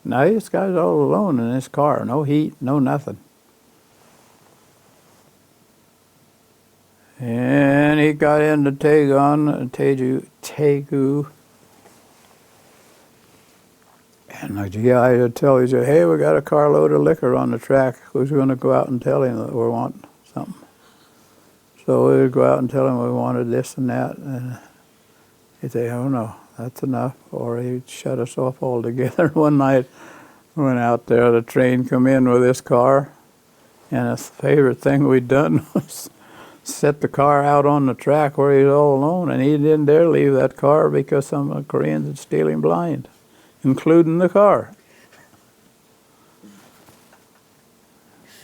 Now this guy's all alone in this car, no heat, no nothing. And he got into Daegu, and the guy would tell, he said, hey, we got a carload of liquor on the track. Who's going to go out and tell him that we want something? So we would go out and tell him we wanted this and that, and he'd say, oh no, that's enough. Or he'd shut us off altogether. One night, we went out there, the train come in with this car, and the favorite thing we'd done was set the car out on the track where he was all alone, and he didn't dare leave that car because some of the Koreans would steal him blind, including the car.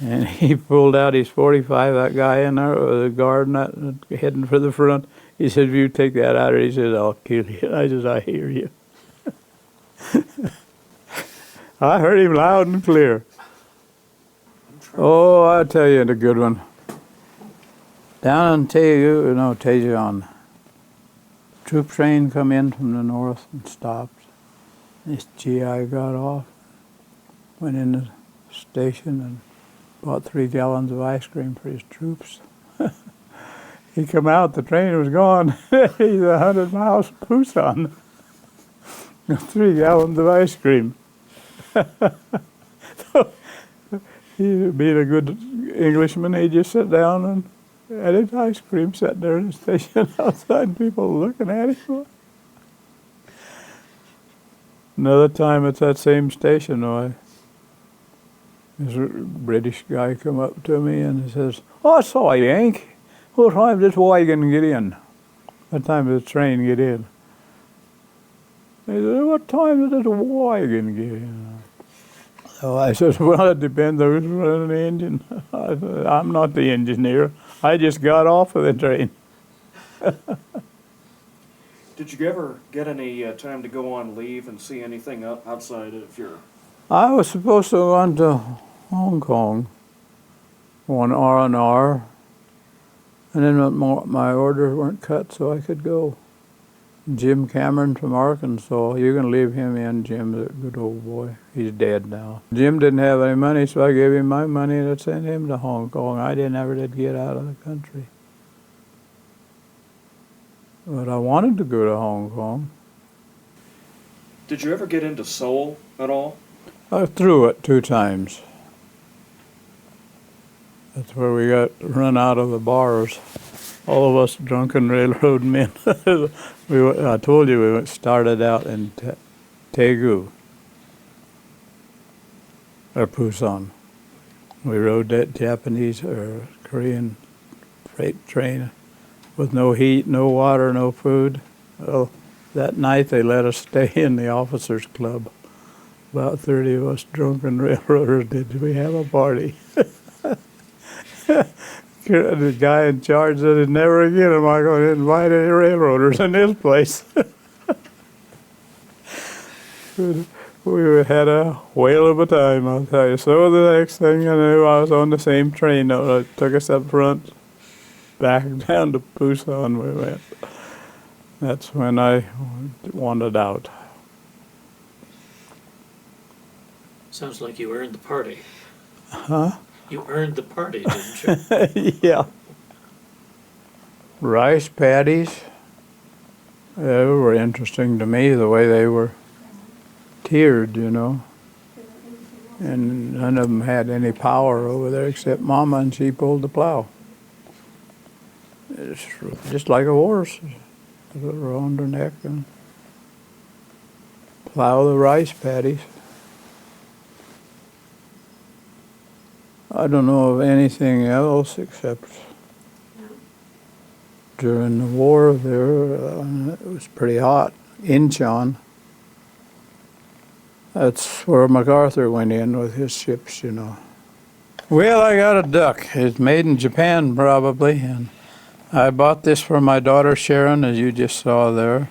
And he pulled out his .45, that guy in there, the guard heading for the front. He said, if you take that out of here, he said, I'll kill you. I said, I hear you. I heard him loud and clear. Oh, I'll tell you the good one. Down in Daejeon, troop train come in from the north and stopped. This GI got off, went in the station and bought 3 gallons of ice cream for his troops. He come out, the train was gone. He's 100 miles from Busan. 3 gallons of ice cream. He being a good Englishman, he just sat down and had his ice cream sitting there in the station outside, people looking at him. Another time at that same station, this British guy come up to me and he says, oh, so Yank, what time does this wagon get in? What time does the train get in? He said, what time does this wagon get in? So I said, well, it depends on who's running the engine. I'm not the engineer. I just got off of the train. Did you ever get any time to go on leave and see anything outside of your... I was supposed to go on to Hong Kong on R&R, and then my orders weren't cut, so I could go. Jim Cameron from Arkansas, you can leave him in, Jim's a good old boy. He's dead now. Jim didn't have any money, so I gave him my money to send him to Hong Kong. I never did get out of the country. But I wanted to go to Hong Kong. Did you ever get into Seoul at all? I threw it 2 times. That's where we got run out of the bars. All of us drunken railroad men. I told you we started out in Daegu, or Busan. We rode that Japanese or Korean freight train with no heat, no water, no food. Well, that night they let us stay in the officers' club. About 30 of us drunken railroaders did. We have a party. The guy in charge said, never again am I going to invite any railroaders in this place. We had a whale of a time, I'll tell you. So the next thing I knew, I was on the same train that took us up front, back down to Busan we went. That's when I wandered out. Sounds like you earned the party. Huh? You earned the party, didn't you? Yeah. Rice paddies. They were interesting to me, the way they were tiered, you know. And none of them had any power over there except Mama, and she pulled the plow. It's just like a horse. Put it around her neck and plow the rice paddies. I don't know of anything else except during the war there, it was pretty hot. Incheon. That's where MacArthur went in with his ships, you know. Well, I got a duck. It's made in Japan, probably, and I bought this for my daughter Sharon, as you just saw there,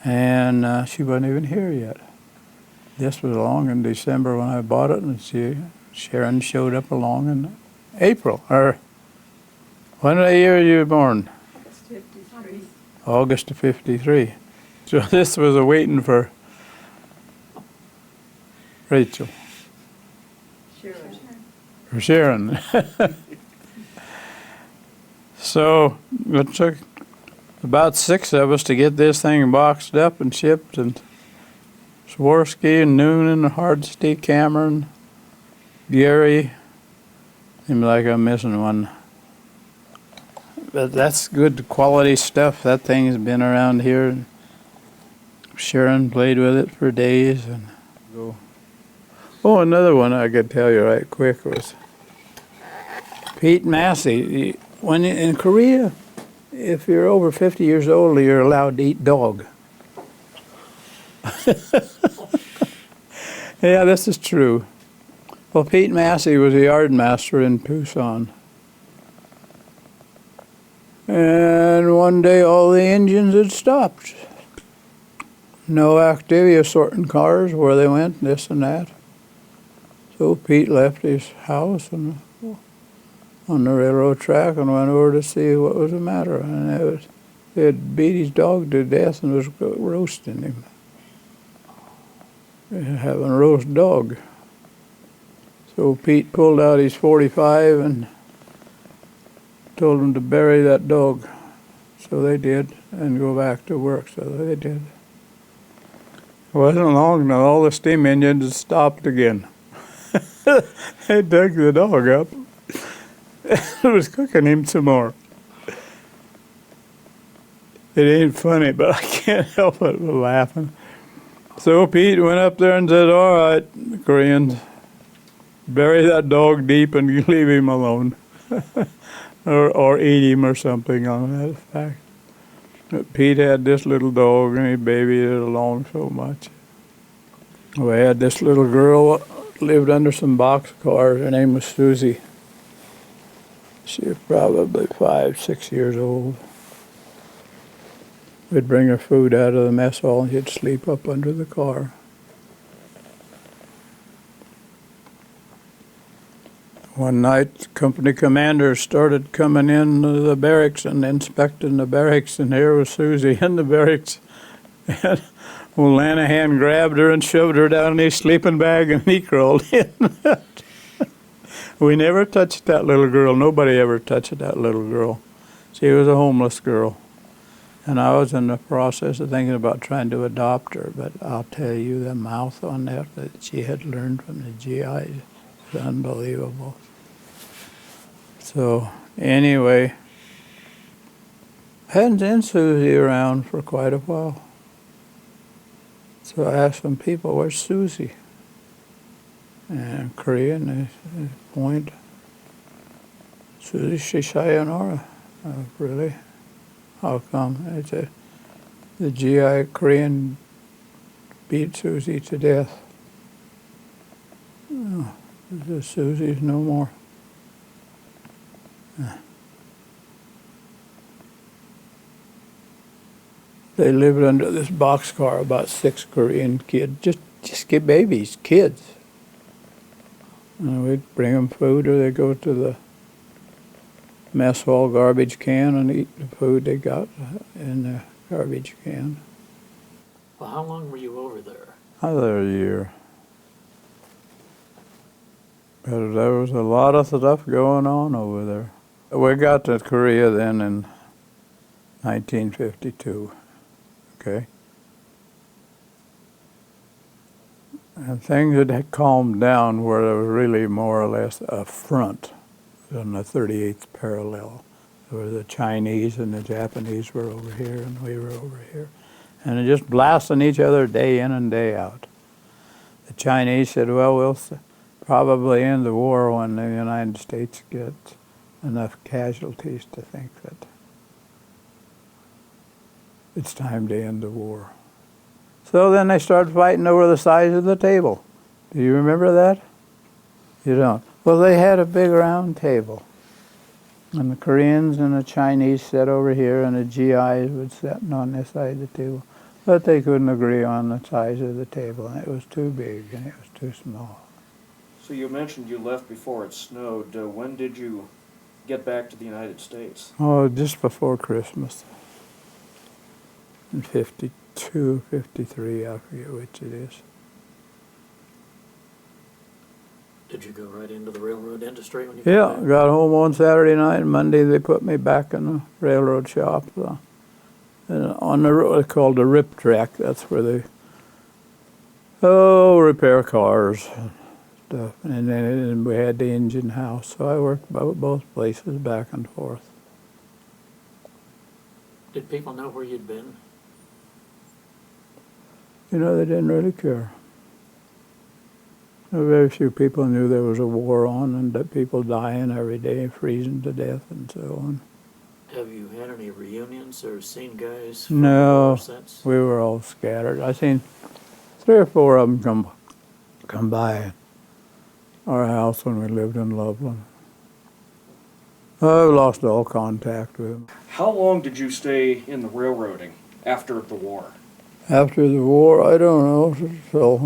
and she wasn't even here yet. This was along in December when I bought it, and Sharon showed up along in April. Or when of the year you were born? August 53. August of 53. So this was a waiting for Rachel. Sharon. For Sharon. So it took about 6 of us to get this thing boxed up and shipped, and Swarovski and Noonan and Hardesty, Cameron, Gary. Seems like I'm missing one. But that's good quality stuff. That thing's been around here. Sharon played with it for days. And oh, another one I could tell you right quick was Pete Massey. When in Korea, if you're over 50 years old, you're allowed to eat dog. Yeah, this is true. Well, Pete Massey was a yard master in Busan. And one day all the engines had stopped. No activity of sorting cars, where they went, this and that. So Pete left his house and on the railroad track and went over to see what was the matter. And they had beat his dog to death and was roasting him. Having a roast dog. So Pete pulled out his .45 and told him to bury that dog. So they did, and go back to work. So they did. It wasn't long now, all the steam engines stopped again. They dug the dog up. It was cooking him some more. It ain't funny, but I can't help it but laughing. So Pete went up there and said, all right, Koreans, bury that dog deep and leave him alone. or eat him or something on that fact. But Pete had this little dog and he babied it along so much. We had this little girl, lived under some boxcars. Her name was Susie. She was probably 5, 6 years old. We'd bring her food out of the mess hall and she'd sleep up under the car. One night, company commanders started coming into the barracks and inspecting the barracks, and here was Susie in the barracks. And old Lanahan grabbed her and shoved her down in his sleeping bag, and he crawled in. We never touched that little girl. Nobody ever touched that little girl. She was a homeless girl. And I was in the process of thinking about trying to adopt her, but I'll tell you, the mouth on that she had learned from the GI is unbelievable. So anyway, hadn't seen Susie around for quite a while. So I asked some people, where's Susie? And Korean, they point, Susie sayonara. Really? How come? I said, the GI Korean beat Susie to death. Oh, the Susie's no more. They lived under this boxcar, about 6 Korean kids, just get babies, kids. And we'd bring them food, or they'd go to the mess hall garbage can and eat the food they got in the garbage can. Well, how long were you over there? Another year. But there was a lot of stuff going on over there. We got to Korea then in 1952, okay? And things had calmed down where there was really more or less a front on the 38th parallel, where the Chinese and the Japanese were over here and we were over here. And they're just blasting each other day in and day out. The Chinese said, well, we'll probably end the war when the United States gets enough casualties to think that it's time to end the war. So then they started fighting over the size of the table. Do you remember that? You don't. Well, they had a big round table. And the Koreans and the Chinese sat over here, and the GIs would sit on this side of the table. But they couldn't agree on the size of the table, and it was too big and it was too small. So you mentioned you left before it snowed. When did you get back to the United States? Oh, just before Christmas. In 52, 53, I forget which it is. Did you go right into the railroad industry when you Yeah, came back? got home on Saturday night, and Monday they put me back in the railroad shop. And on the road called the rip track, that's where they, repair cars and stuff. And then we had the engine house, so I worked both places back and forth. Did people know where you'd been? You know, they didn't really care. Very few people knew there was a war on and that people dying every day, freezing to death and so on. Have you had any reunions or seen guys from the No, war since? we were all scattered. I seen 3 or 4 of them come by our house when we lived in Loveland. I lost all contact with them. How long did you stay in the railroading after the war? After the war, I don't know. So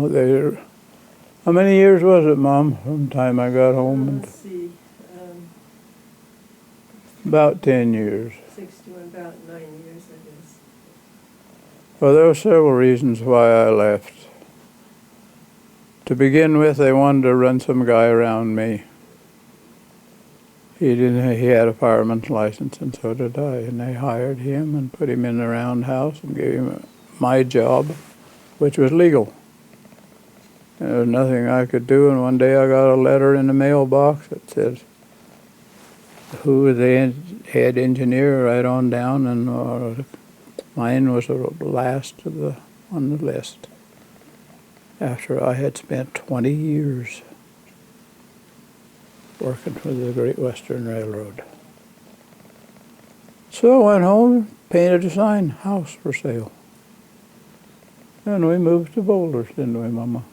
how many years was it, Mom, from the time I got home? Let's see, About 10 years. 61, about 9 years, I guess. Well, there were several reasons why I left. To begin with, they wanted to run some guy around me. He had a fireman's license, and so did I. And they hired him and put him in the roundhouse and gave him my job, which was legal. There was nothing I could do, and one day I got a letter in the mailbox that said who was the head engineer right on down, and mine was the last on the list after I had spent 20 years working for the Great Western Railroad. So I went home, painted a sign, house for sale. And we moved to Boulders, didn't we, Mama?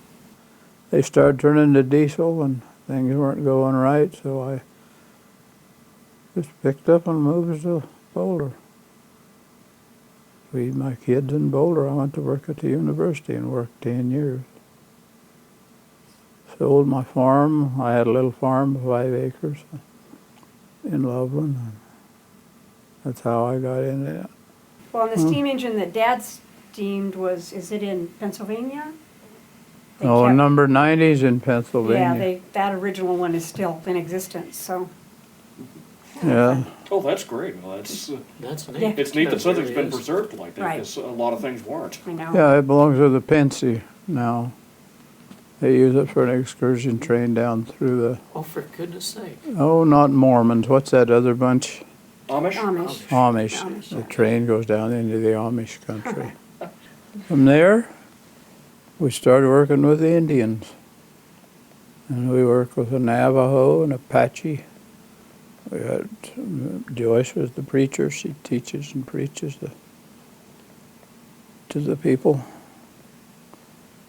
They started turning to diesel and things weren't going right, so I just picked up and moved to Boulder. Feed my kids in Boulder. I went to work at the university and worked 10 years. Sold my farm. I had a little farm of 5 acres in Loveland. That's how I got into it. Well, and the steam engine that Dad steamed is it in Pennsylvania? They Oh, kept- number 90's in Pennsylvania. Yeah, that original one is still in existence, so. Yeah. Oh, that's great. Well, That's neat. Yeah. it's neat that It something's really been is. preserved like that, Right. because a lot of things weren't. I know. Yeah, it belongs to the Pensy now. They use it for an excursion train down through the, Oh, for goodness sake. oh, not Mormons, what's that other bunch? Amish? Amish. Amish. Amish, The yeah. train goes down into the Amish country. From there, we started working with the Indians. And we worked with a Navajo and Apache. We had, Joyce was the preacher. She teaches and preaches to the people.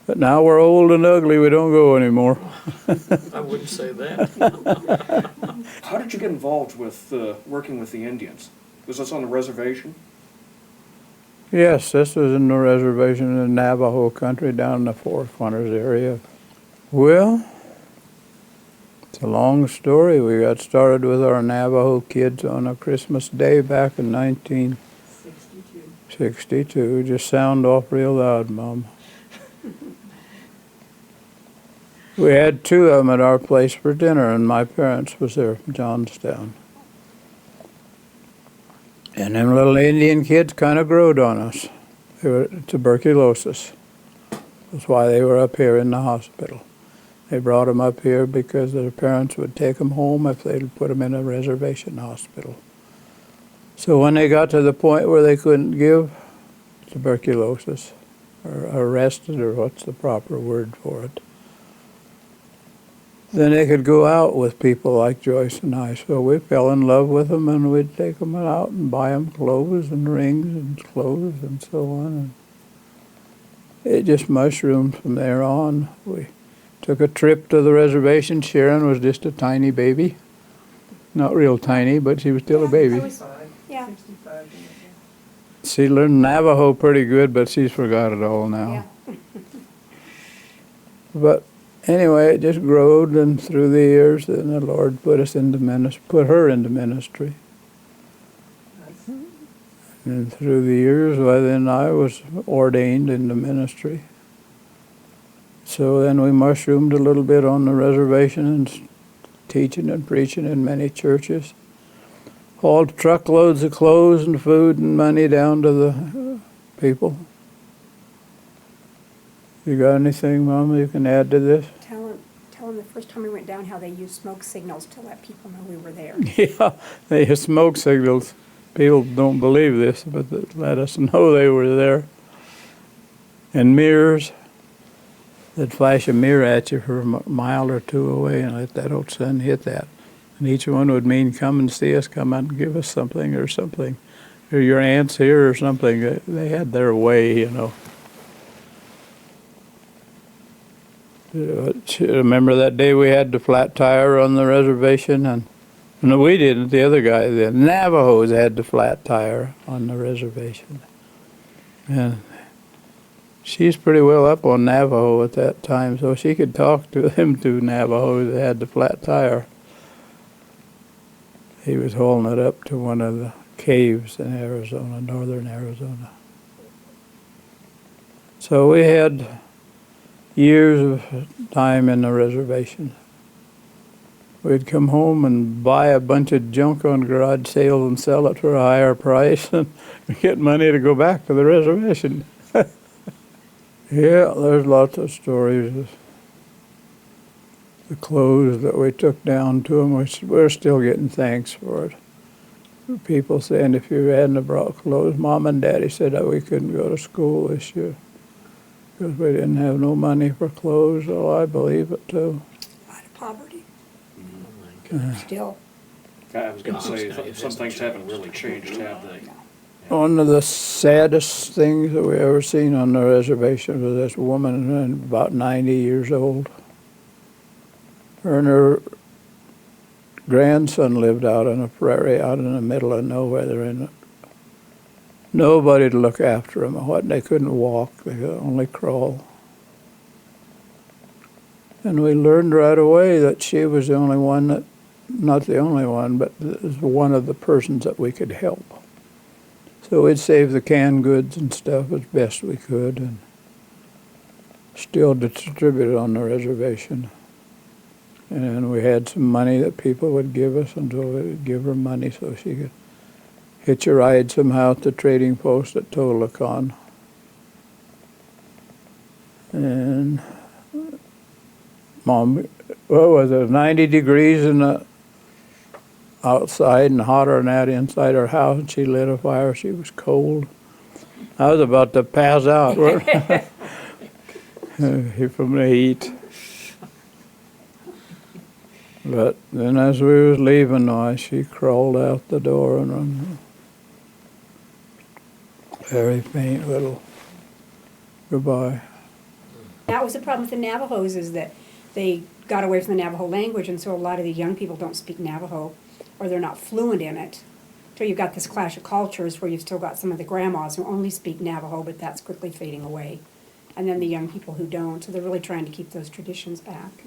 But now we're old and ugly, we don't go anymore. I wouldn't say that. How did you get involved with working with the Indians? Was this on the reservation? Yes, this was in the reservation in Navajo country down in the Four Corners area. Well, it's a long story. We got started with our Navajo kids on a Christmas day back in 62. 1962. Just sound off real loud, Mom. We had two of them at our place for dinner, and my parents was there from Johnstown. And them little Indian kids kind of growed on us. They were tuberculosis. That's why they were up here in the hospital. They brought them up here because their parents would take them home if they'd put them in a reservation hospital. So when they got to the point where they couldn't give tuberculosis, or arrested, or what's the proper word for it, then they could go out with people like Joyce and I. So we fell in love with them, and we'd take them out and buy them clothes and rings and clothes and so on. And it just mushroomed from there on. We took a trip to the reservation. Sharon was just a tiny baby. Not real tiny, but she was still a baby. Yeah. 65. She learned Navajo pretty good, but she's forgot it all now. Yeah. But anyway, it just growed, and through the years, then the Lord put us into ministry, put her into ministry. And through the years, well, then I was ordained into ministry. So then we mushroomed a little bit on the reservation and teaching and preaching in many churches. Hauled truckloads of clothes and food and money down to the people. You got anything, Mama, you can add to this? Tell them the first time we went down how they used smoke signals to let people know we were there. Yeah, they have smoke signals. People don't believe this, but they let us know they were there. And mirrors. They'd flash a mirror at you for a mile or two away and let that old sun hit that. And each one would mean, come and see us, come out and give us something or something. Or your aunt's here or something. They had their way, you know. Remember that day we had the flat tire on the reservation? And no, we didn't. The other guy, the Navajos had the flat tire on the reservation. And she's pretty well up on Navajo at that time, so she could talk to them two Navajos that had the flat tire. He was hauling it up to one of the caves in Arizona, northern Arizona. So we had years of time in the reservation. We'd come home and buy a bunch of junk on garage sales and sell it for a higher price and get money to go back to the reservation. Yeah, there's lots of stories of the clothes that we took down to them. We're still getting thanks for it. People saying if you hadn't brought clothes, Mom and Daddy said that we couldn't go to school this year because we didn't have no money for clothes. Oh, I believe it too. A lot of poverty. Oh, my gosh. Still. I was going to No, say, it's not. It some hasn't things haven't changed. really changed, have they? One of the saddest things that we ever seen on the reservation was this woman about 90 years old. Her and her grandson lived out on a prairie out in the middle of nowhere. They're in nobody to look after them. What, they couldn't walk, they could only crawl. And we learned right away that she was the only one that, not the only one, but one of the persons that we could help. So we'd save the canned goods and stuff as best we could and still distribute it on the reservation. And we had some money that people would give us, and so we would give her money so she could hitch a ride somehow at the trading post at Tolacon. And Mom, what was it, 90 degrees in the outside and hotter than that inside her house, and she lit a fire. She was cold. I was about to pass out from the heat. But then as we was leaving, she crawled out the door and run. Very faint little goodbye. That was the problem with the Navajos, is that they got away from the Navajo language, and so a lot of the young people don't speak Navajo, or they're not fluent in it. So you've got this clash of cultures where you've still got some of the grandmas who only speak Navajo, but that's quickly fading away. And then the young people who don't, so they're really trying to keep those traditions back.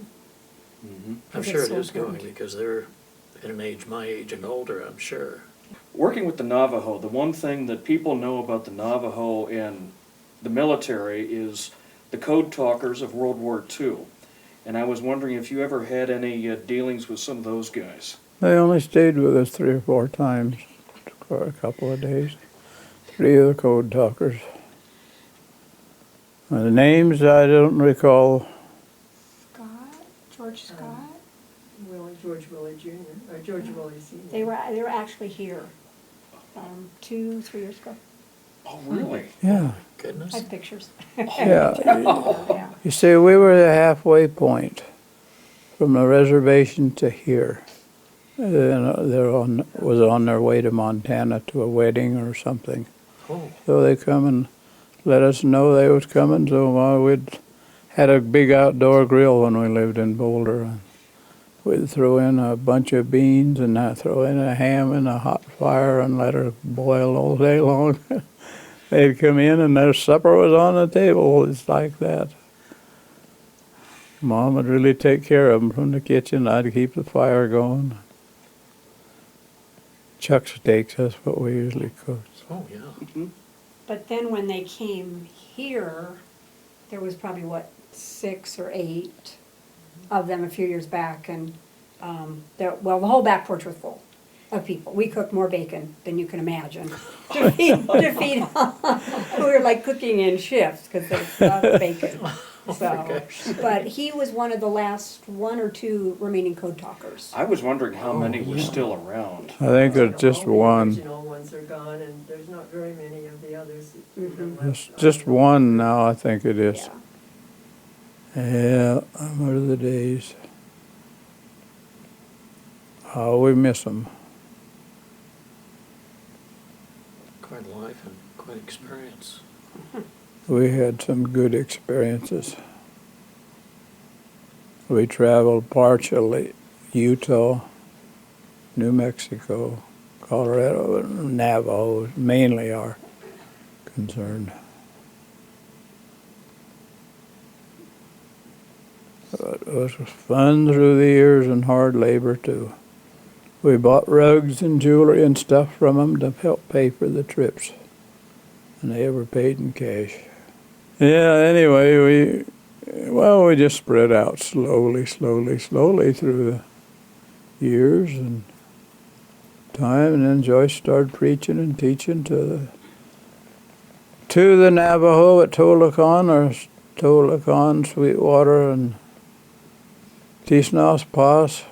Mhm. I'm Because sure it's it so is going, important. because they're at an age, my age and older, I'm sure. Working with the Navajo, the one thing that people know about the Navajo and the military is the code talkers of World War II. And I was wondering if you ever had any dealings with some of those guys. They only stayed with us 3 or 4 times for a couple of days. 3 of the code talkers. The names I don't recall. Scott, George Scott, George Willie Jr., or George Willie Sr. they were actually here 2, 3 years ago. Oh, really? Yeah, I Goodness. have pictures. yeah. Yeah. You see, we were the halfway point from the reservation to here. And was on their way to Montana to a wedding or something. Oh, So they come and let us know they was coming. So we'd had a big outdoor grill when we lived in Boulder. And we'd throw in a bunch of beans and throw in a ham in a hot fire and let her boil all day long. They'd come in and their supper was on the table. It's like that. Mom would really take care of them from the kitchen. I'd keep the fire going. Chuck steaks, that's what we usually cooked. oh, yeah. Mhm. But then when they came here, there was probably, 6 or 8 of them a few years back, and, the whole back porch was full of people. We cooked more bacon than you can imagine to feed. We were like cooking in shifts, because they loved bacon. So, but he was one of the last 1 or 2 remaining code talkers. I was wondering how Oh, many were yeah. still around. I think there's just All the one. original ones are gone, and there's not very many of the others. Mhm. Just one now, I think it is. Yeah. Yeah, what are the days? Oh, we miss them. Quite a life and quite experience. We had some good experiences. We traveled partially Utah, New Mexico, Colorado, and Navajo mainly our concern. But it was fun through the years and hard labor too. We bought rugs and jewelry and stuff from them to help pay for the trips. And they ever paid in cash. Yeah, anyway, we just spread out slowly through the years and time, and then Joyce started preaching and teaching to the Navajo at Tolacon, Sweetwater, and Tisnos Pass.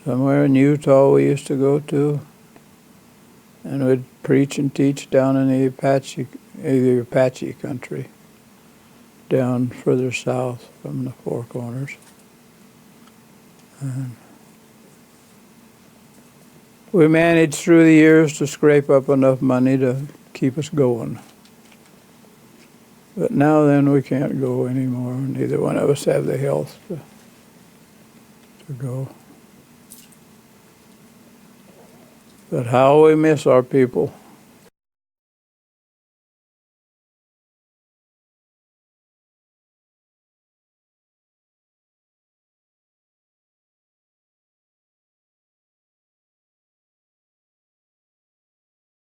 Somewhere in Utah we used to go to, and we'd preach and teach down in the Apache country, down further south from the Four Corners. And we managed through the years to scrape up enough money to keep us going. But now then we can't go anymore. Neither one of us have the health to go. But how we miss our people.